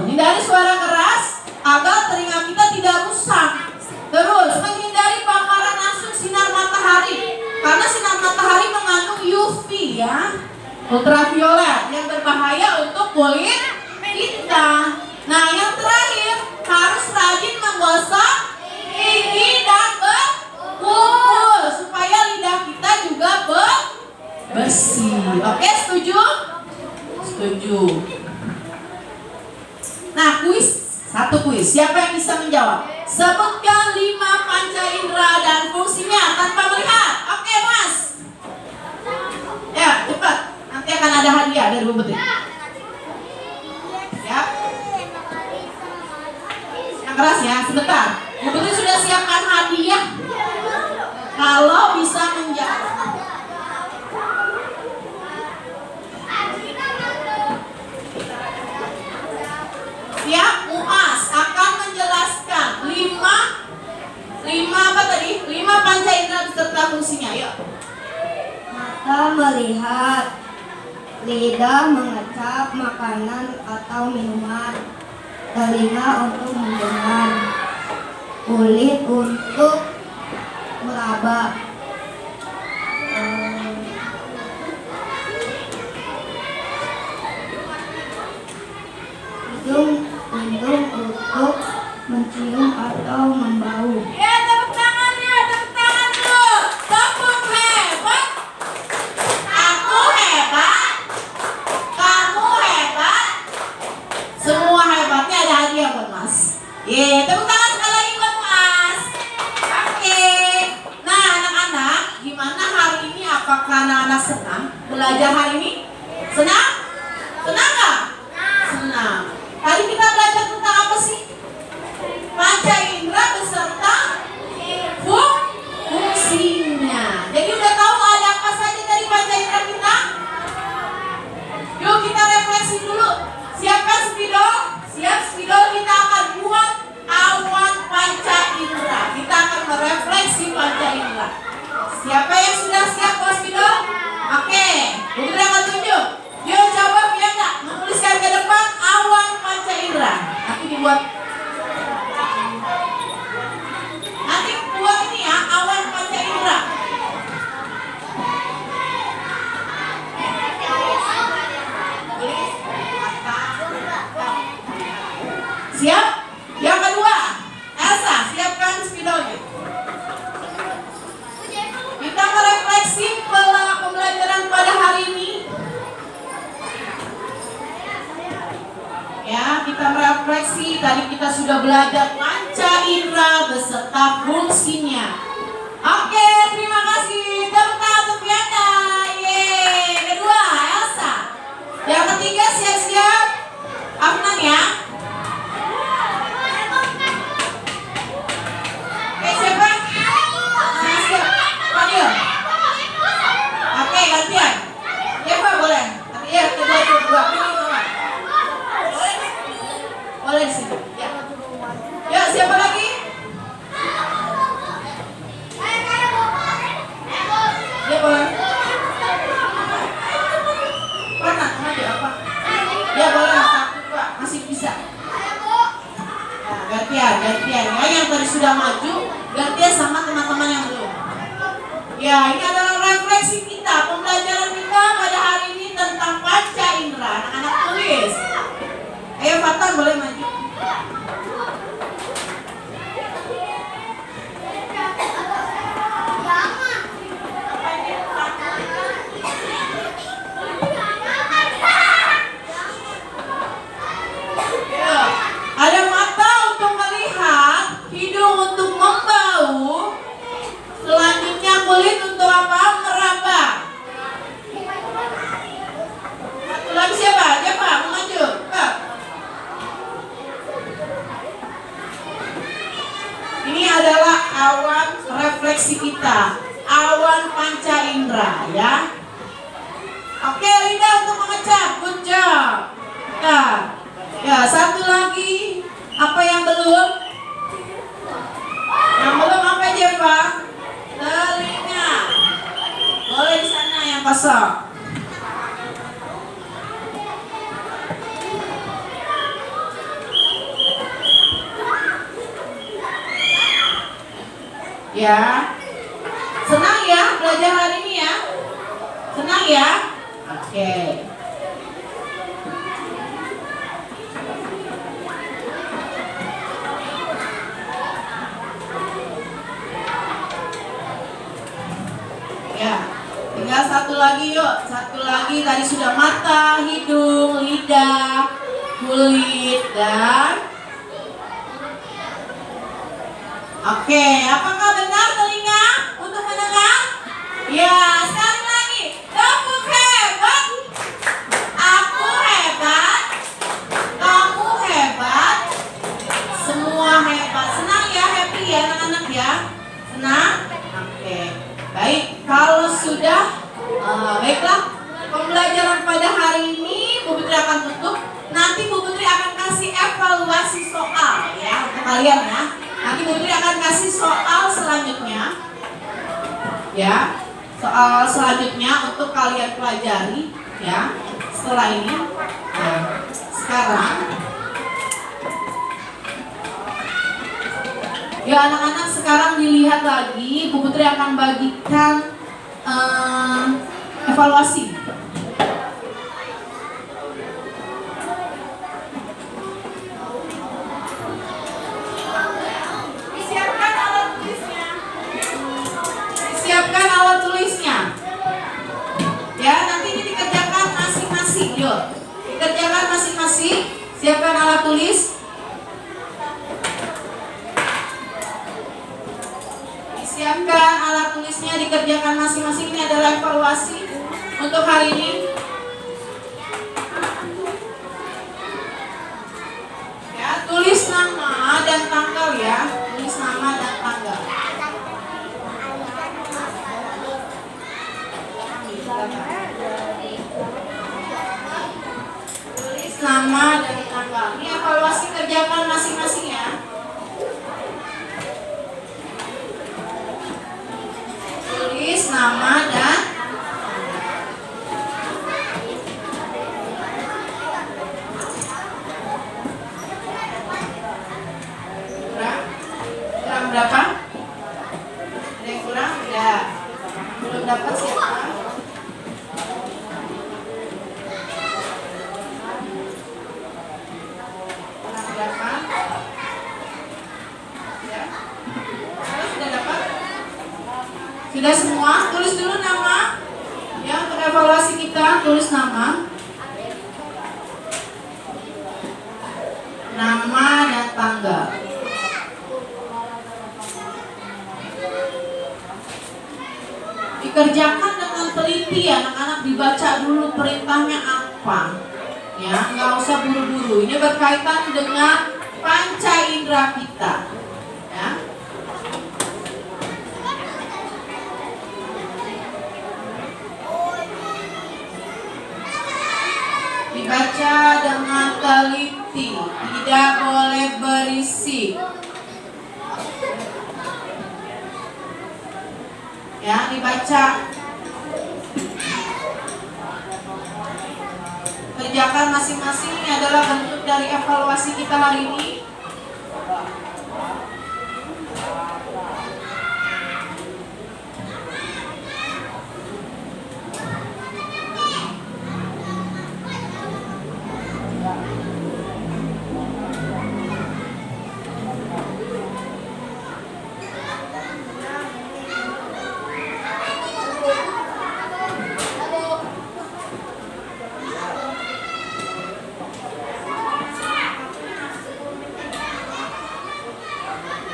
Hindari suara keras agar telinga kita tidak rusak. Terus menghindari paparan langsung sinar matahari karena sinar matahari mengandung UV ya, ultraviolet yang berbahaya untuk kulit kita. Nah yang terakhir, harus rajin menggosok gigi dan berkumpul supaya lidah kita juga bersih. Oke, setuju? Setuju. Nah, satu kuis. Siapa yang bisa menjawab? Sebutkan 5 panca indera dan fungsinya tanpa melihat. Oke, Mas. Ya, cepat. Nanti akan ada hadiah dari Bu Putri. Ya. Yang keras ya, sebentar. Bu Putri sudah siapkan hadiah. Kalau bisa menjawab. Siap, Muas akan menjelaskan 5 apa tadi? 5 panca indera beserta fungsinya. Yuk. Mata melihat, lidah mengecap makanan atau minuman, telinga untuk mendengar, kulit untuk meraba, hidung untuk mencium atau membau. Ya, tepuk tangan ya, tepuk tangan dulu. Tepuk hebat. Aku hebat. Kamu hebat. Semua hebatnya ada hadiah buat Mas. Tepuk tangan sekali lagi buat Mas. Oke. Nah, anak-anak, gimana hari ini? Apakah anak-anak senang belajar hari ini? Senang? Senang nggak? Senang. Tadi kita belajar tentang apa sih? Panca indera beserta fungsinya. Jadi udah tahu ada apa saja dari panca indera kita? Yuk kita refleksi dulu. Siapkan spidol. Siap spidol, kita akan buat awan panca indera. Kita akan merefleksi panca indera. Siapa yang sudah siap buat spidol? Oke, Bu Putri akan tunjuk. Yuk coba biar nggak menuliskan ke depan awan panca indera. Tapi dibuat. Nanti buat ini ya, awan panca indera. Siap? Yang kedua, Elsa, siapkan spidolnya. Kita merefleksi pembelajaran pada hari ini. Ya, kita merefleksi. Tadi kita sudah belajar panca indera beserta fungsinya. Oke, terima kasih. Tepuk tangan untuk Fianda. Yeay. Kedua, Elsa. Yang ketiga, siap-siap. Afnan ya. Oke, siapa? Siap. Fadil. Oke, gantian. Ya, Pak, boleh. Ya, kedua. Boleh di sini. Ya. Ya, siapa lagi? Ya, boleh. Mana? Maju apa? Ya, boleh. 1, 2. Masih bisa. Nah, gantian. Ya, yang tadi sudah maju, gantian sama teman-teman yang belum. Ya, ini adalah refleksi kita, pembelajaran kita pada hari ini tentang panca indera. Anak-anak tulis. Ayo Fatan, boleh maju. Ya, ada mata untuk melihat, hidung untuk membau, selanjutnya kulit untuk apa? Meraba. Satu lagi siapa? Mau maju? Pak. Ini adalah awan refleksi kita, awan panca indera ya. Oke, lidah untuk mengecap, good job. Ya, satu lagi. Apa yang belum? Yang belum apa aja Pak? Telinga. Boleh di sana yang kosong. Ya, senang ya belajar hari ini ya? Senang ya? Oke. Ya, tinggal satu lagi yuk. Satu lagi tadi sudah mata, hidung, lidah, kulit, dan oke, apakah benar telinga untuk mendengar? Ya, sekali lagi. Tepuk hebat. Aku hebat. Kamu hebat. Semua hebat. Nah, oke. Baik, kalau sudah baiklah pembelajaran pada hari ini Bu Putri akan tutup. Nanti Bu Putri akan kasih evaluasi soal ya untuk kalian ya. Nanti Bu Putri akan kasih soal selanjutnya. Ya. Soal selanjutnya untuk kalian pelajari ya. Setelah ini. Nah, sekarang ya anak-anak sekarang dilihat lagi, Bu Putri akan bagikan evaluasi. Siapkan alat tulisnya. Siapkan alat tulisnya. Ya, nanti ini dikerjakan masing-masing, yuk. Dikerjakan masing-masing. Siapkan alat tulis. Siapkan alat tulisnya, dikerjakan masing-masing. Ini adalah evaluasi untuk hari ini. Ya, tulis nama dan tanggal ya. Tulis nama dan tanggal. Tulis nama dan tanggal. Ini evaluasi, kerjakan masing-masing ya. Tulis nama dan kurang berapa? Ada yang kurang? Ya. Belum dapat siapa? Kurang berapa? Ya. Sudah dapat? Sudah semua? Tulis dulu nama. Ya, untuk evaluasi kita tulis nama. Nama dan tanggal. Dikerjakan dengan teliti, anak-anak dibaca dulu perintahnya apa. Ya, nggak usah buru-buru. Ini berkaitan dengan panca indera kita. Ya. Dibaca dengan teliti, tidak boleh berisik. Ya, dibaca. Kerjakan masing-masing. Ini adalah bentuk dari evaluasi kita hari ini.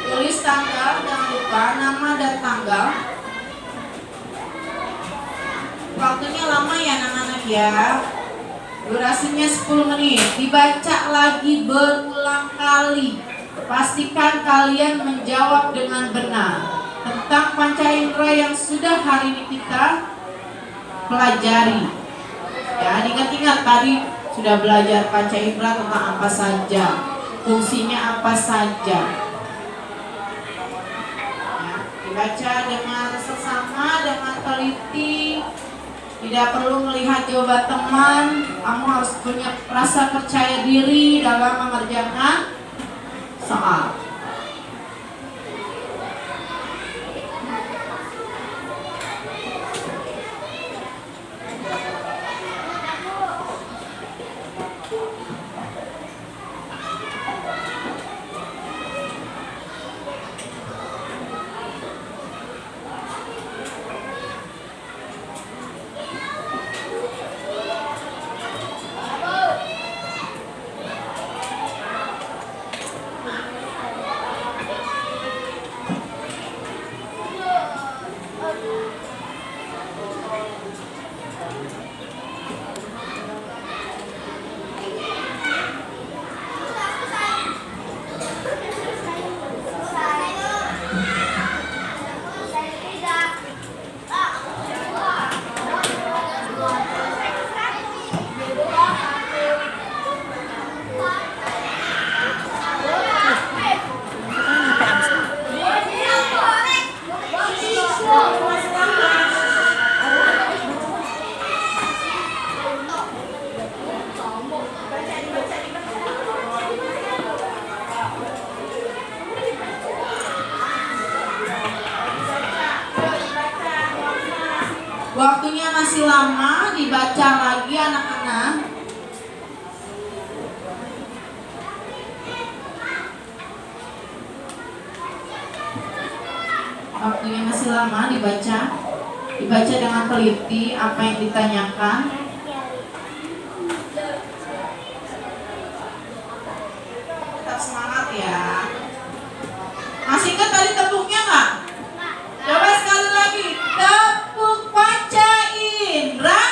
Tulis tanggal, jangan lupa nama dan tanggal. Waktunya lama ya anak-anak ya. Durasinya 10 menit. Dibaca lagi berulang kali. Pastikan kalian menjawab dengan benar tentang panca indera yang sudah hari ini kita pelajari. Ya, ingat-ingat tadi sudah belajar panca indera tentang apa saja, fungsinya apa saja. Baca dengan sesama, dengan teliti. Tidak perlu melihat jawaban teman. Kamu harus punya rasa percaya diri dalam mengerjakan soal. Waktunya masih lama, dibaca lagi anak-anak. Waktunya masih lama, dibaca. Dibaca dengan teliti apa yang ditanyakan. Tetap semangat ya. Masih ingat tadi tepuknya nggak? Coba sekali lagi. Tepuk panca indera.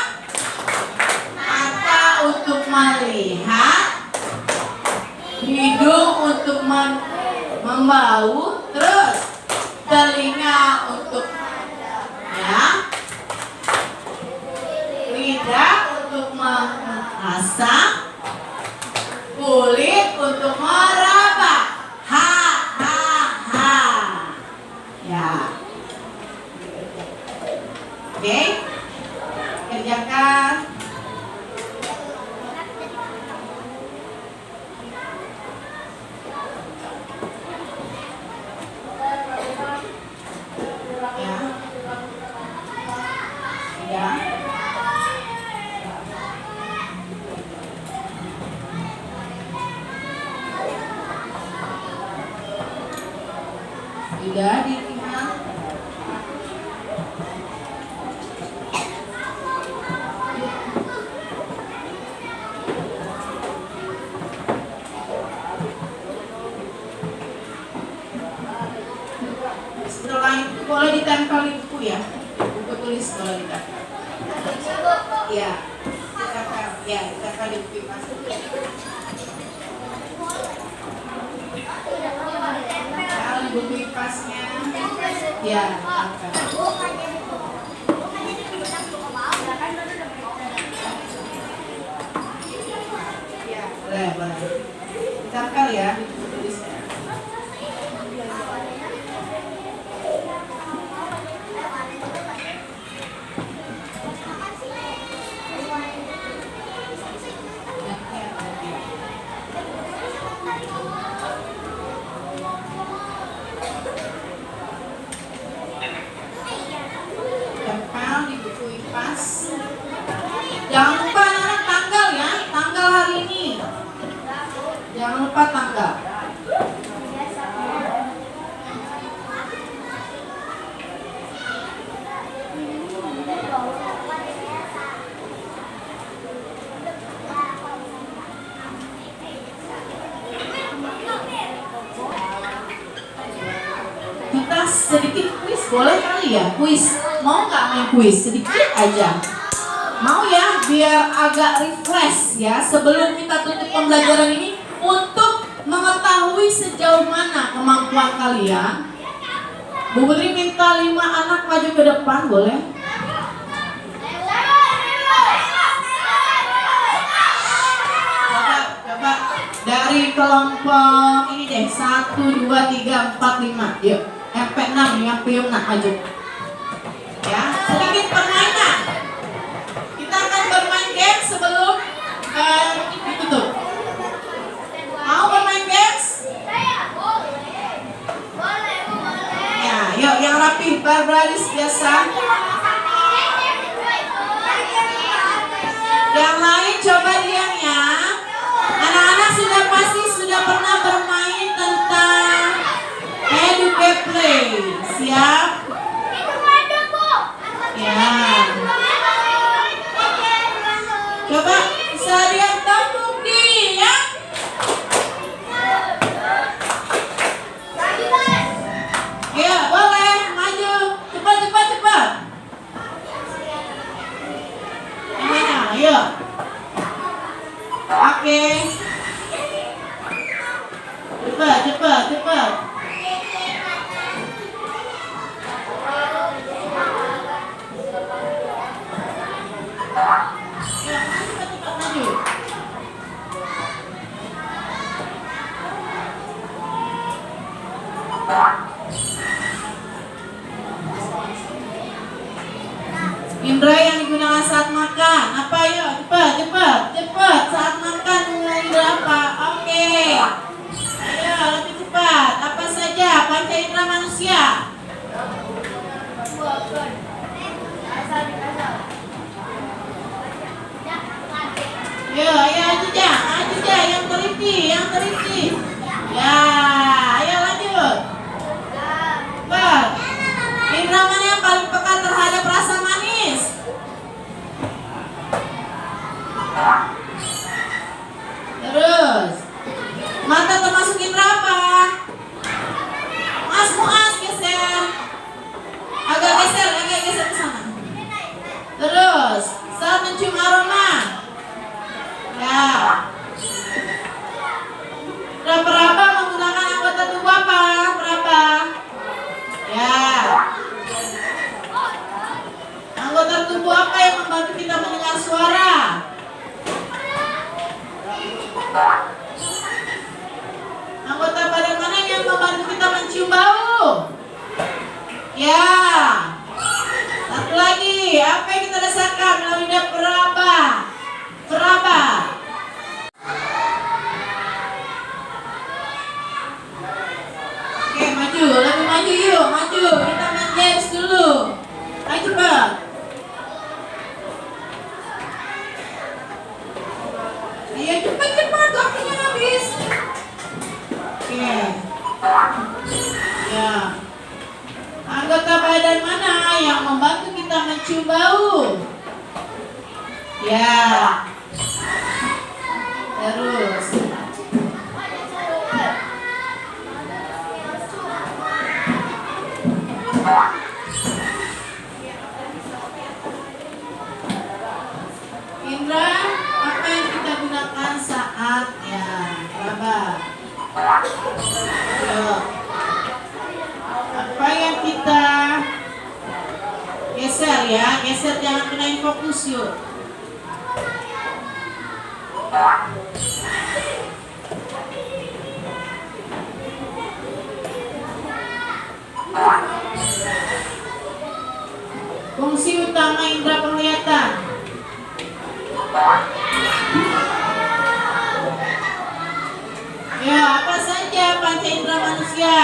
Mata untuk melihat. Hidung untuk membau. Terus telinga untuk ya. Lidah untuk merasa. Kulit untuk meraba. Ha ha ha. Ya. Oke. Kerjakan. Ya. Ya. Sudah ditinggal. Setelah itu boleh ditempel di buku ya. Buku tulis boleh ditempel. Iya. Ditempel. Ya, ditempel di buku mas. Di buku IPAS-nya. Ya, ya, boleh. Ditempel ya di buku tulisnya. Tempel di buku IPAS. Jangan lupa anak tanggal ya, tanggal hari ini. Jangan lupa tanggal. Kita sedikit kuis boleh kali ya? Kuis, mau nggak main kuis? Sedikit aja. Mau ya? Biar agak refresh ya. Sebelum kita tutup pembelajaran ini, untuk mengetahui sejauh mana kemampuan kalian, Bu Putri minta 5 anak maju ke depan, boleh? Coba dari kelompok ini deh, 1, 2, 3, 4, 5. Yuk. MP6 yang piumna maju. Ya, sedikit permainan. Kita akan bermain game sebelum ditutup. Mau bermain games? Ya, yuk yang rapi, berbaris biasa. Yang lain coba diam ya. Anak-anak sudah pernah bermain tentang Educate Play. Siap? Ya. Coba bisa lihat tepuk dia. Ya, boleh maju. Cepat. Gimana? Ayo. Oke. Cepat. Maju. Indra yang digunakan saat makan apa? Yuk cepat saat makan indra apa? Oke. Ayo lebih cepat. Apa saja panca indra manusia? yang teliti. Ya, ayo lanjut. Cepat. Indra mana yang paling peka terhadap rasa manis? Terus, mata termasuk indra apa? Mas Muas geser. Agak geser ke sana. Terus, saat mencium aroma. Ya. Peraba menggunakan anggota tubuh apa? Peraba. Ya. Anggota tubuh apa yang membantu kita mendengar suara? Anggota badan mana yang membantu kita mencium bau? Ya. Satu lagi, apa yang kita rasakan melalui indera peraba? Peraba. Oke, maju, lebih maju yuk, maju. Kita main games dulu. Ayo cepat. Ayo cepat, waktunya habis. Oke. Ya. Anggota badan mana yang membantu kita mencium bau? Ya. Terus. Indra, apa yang kita gunakan saat ya peraba? Ayo. Apa yang kita geser ya, geser jangan kenain fokus yuk. Fungsi utama indera penglihatan. Ya, apa saja panca indera manusia?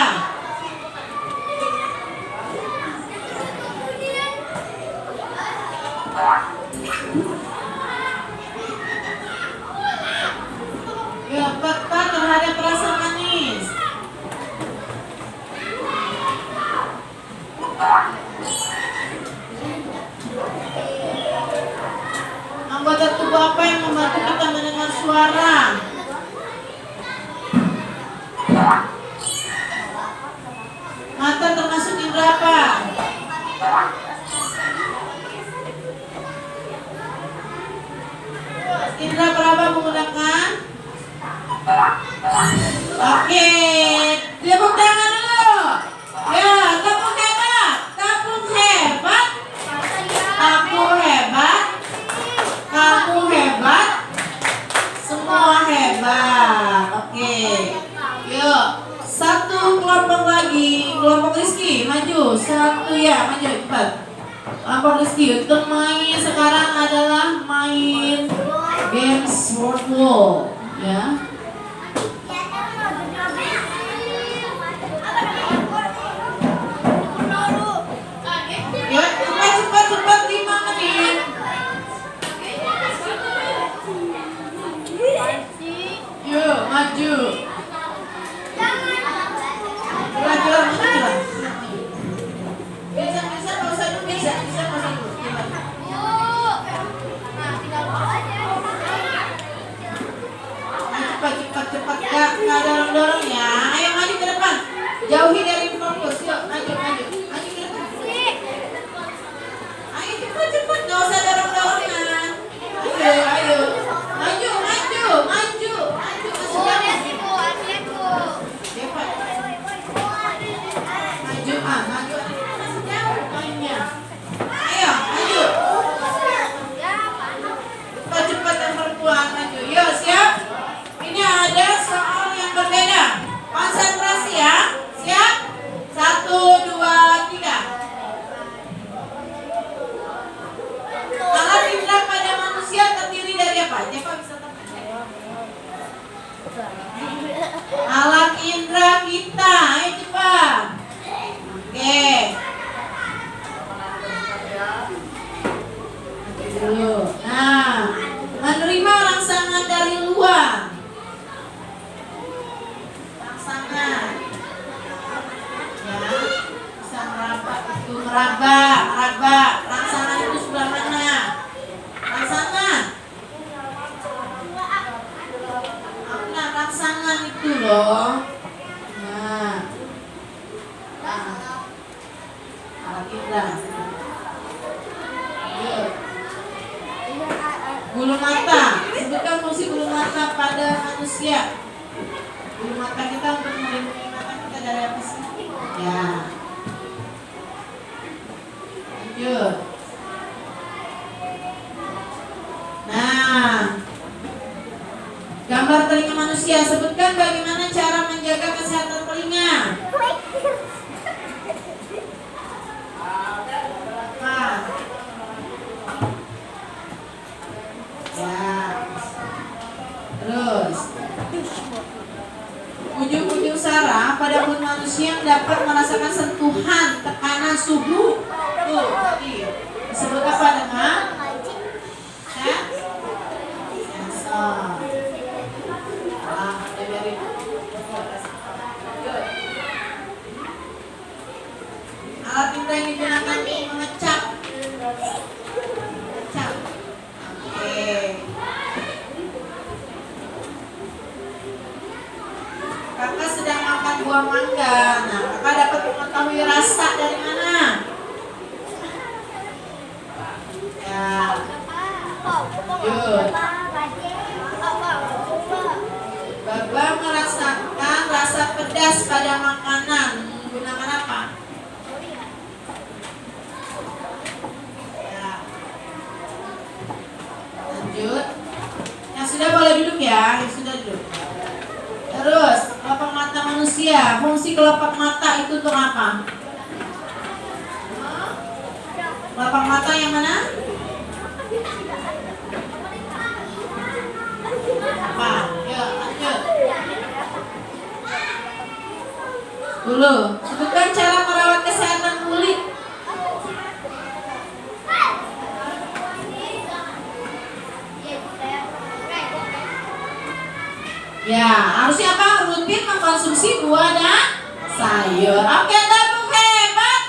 Ya, peka terhadap rasa manis. Anggota tubuh apa yang membantu kita mendengar suara? Mata termasuk indera apa? Indra peraba menggunakan? Oke, tepuk tangan dulu. Ya, tepuk hebat, tepuk hebat, tepuk hebat, kamu hebat, semua hebat. Oke, yuk, satu kelompok lagi, kelompok Rizky, maju, satu ya, maju cepat. Kelompok Rizky, untuk main sekarang adalah main games word wall, ya. Ya, cepat 5 menit. Yuk, maju. Belajar mana? Bisa nggak usah dulu, bisa nggak usah dulu. Cepat. meraba. Rangsangan itu sebelah mana? Rangsangan. Nah, rangsangan itu loh. Nah. Alat indra. Bulu mata. Sebutkan fungsi bulu mata pada manusia. Bulu mata kita untuk melindungi mata kita dari apa sih? Ya. Lanjut. Nah, gambar telinga manusia. Sebutkan bagaimana cara menjaga kesehatan telinga. Nah. Ya. Terus ujung-ujung saraf pada kulit manusia yang dapat merasakan sentuhan, tekanan, suhu. Tuh, tadi disebut apa dengan sensor. Alat indra yang digunakan untuk mengecap. Oke. Kakak sedang makan buah mangga. Nah, kakak dapat mengetahui rasa dari mana? Ya. Yuk. Baba merasakan rasa pedas pada makanan menggunakan apa? Ya. Lanjut. Yang sudah boleh duduk ya, yang sudah duduk. Terus, kelopak mata manusia. Fungsi kelopak mata itu untuk apa? Kelopak mata yang mana? Apa? Yuk, lanjut. Dulu, sebutkan cara merawat kesehatan kulit. Ya, harusnya apa? Rutin mengkonsumsi buah dan sayur. Oke, tepuk hebat.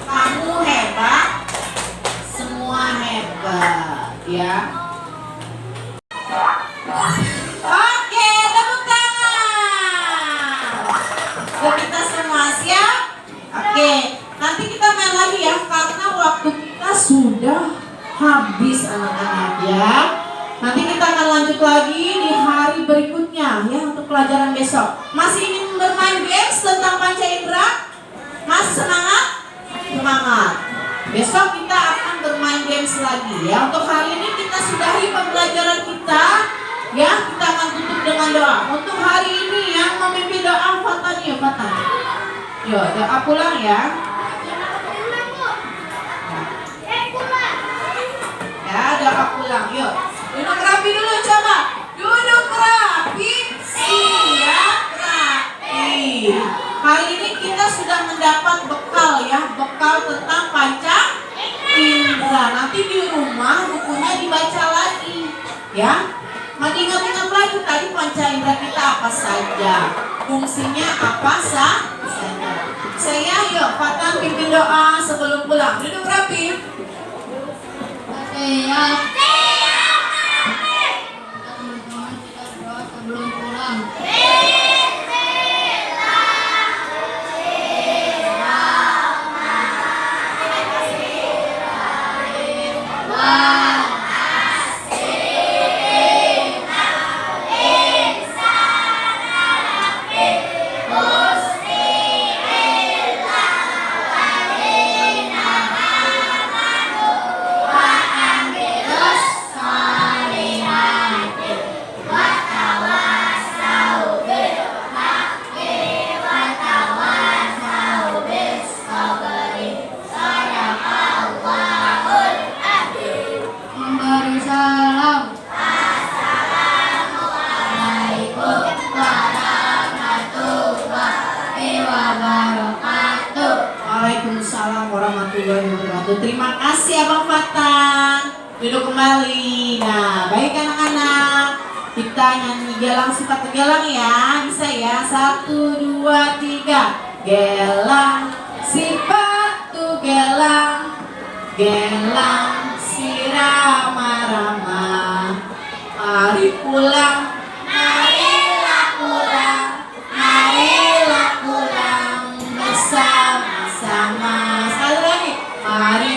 Kamu hebat. Semua hebat, ya. Oke, tepuk tangan. Yuk, kita semua siap? Oke, nanti kita main lagi ya, karena waktu kita sudah habis anak-anak ya. Nanti kita akan lanjut lagi di hari berikutnya ya untuk pelajaran besok. Masih ingin bermain games tentang panca indera? Masih semangat? Semangat. Besok kita akan bermain games lagi ya. Untuk hari ini kita sudahi pembelajaran kita ya. Kita akan tutup dengan doa. Untuk hari ini yang memimpin doa Fatan ya Fatan. Yo, doa pulang ya. Ya, doa pulang yuk. Duduk rapi dulu coba. Duduk rapi, siap rapi. Hari ini kita sudah mendapat bekal ya, bekal tentang panca indera. Nanti di rumah bukunya dibaca lagi ya. Ingat-ingat lagi tadi panca indera kita apa saja, fungsinya apa saja. Saya yuk Fatan pimpin doa sebelum pulang. Duduk rapi. Siap. Waalaikumsalam warahmatullahi wabarakatuh. Terima kasih Abang Fatan. Duduk kembali. Nah, baik anak-anak. Kita nyanyi galang sifat galang ya. Bisa ya. 1, 2, 3. Gelang si batu gelang, gelang si rama-rama. Mari pulang, marilah pulang, marilah pulang bersama-sama. Sekali lagi, mari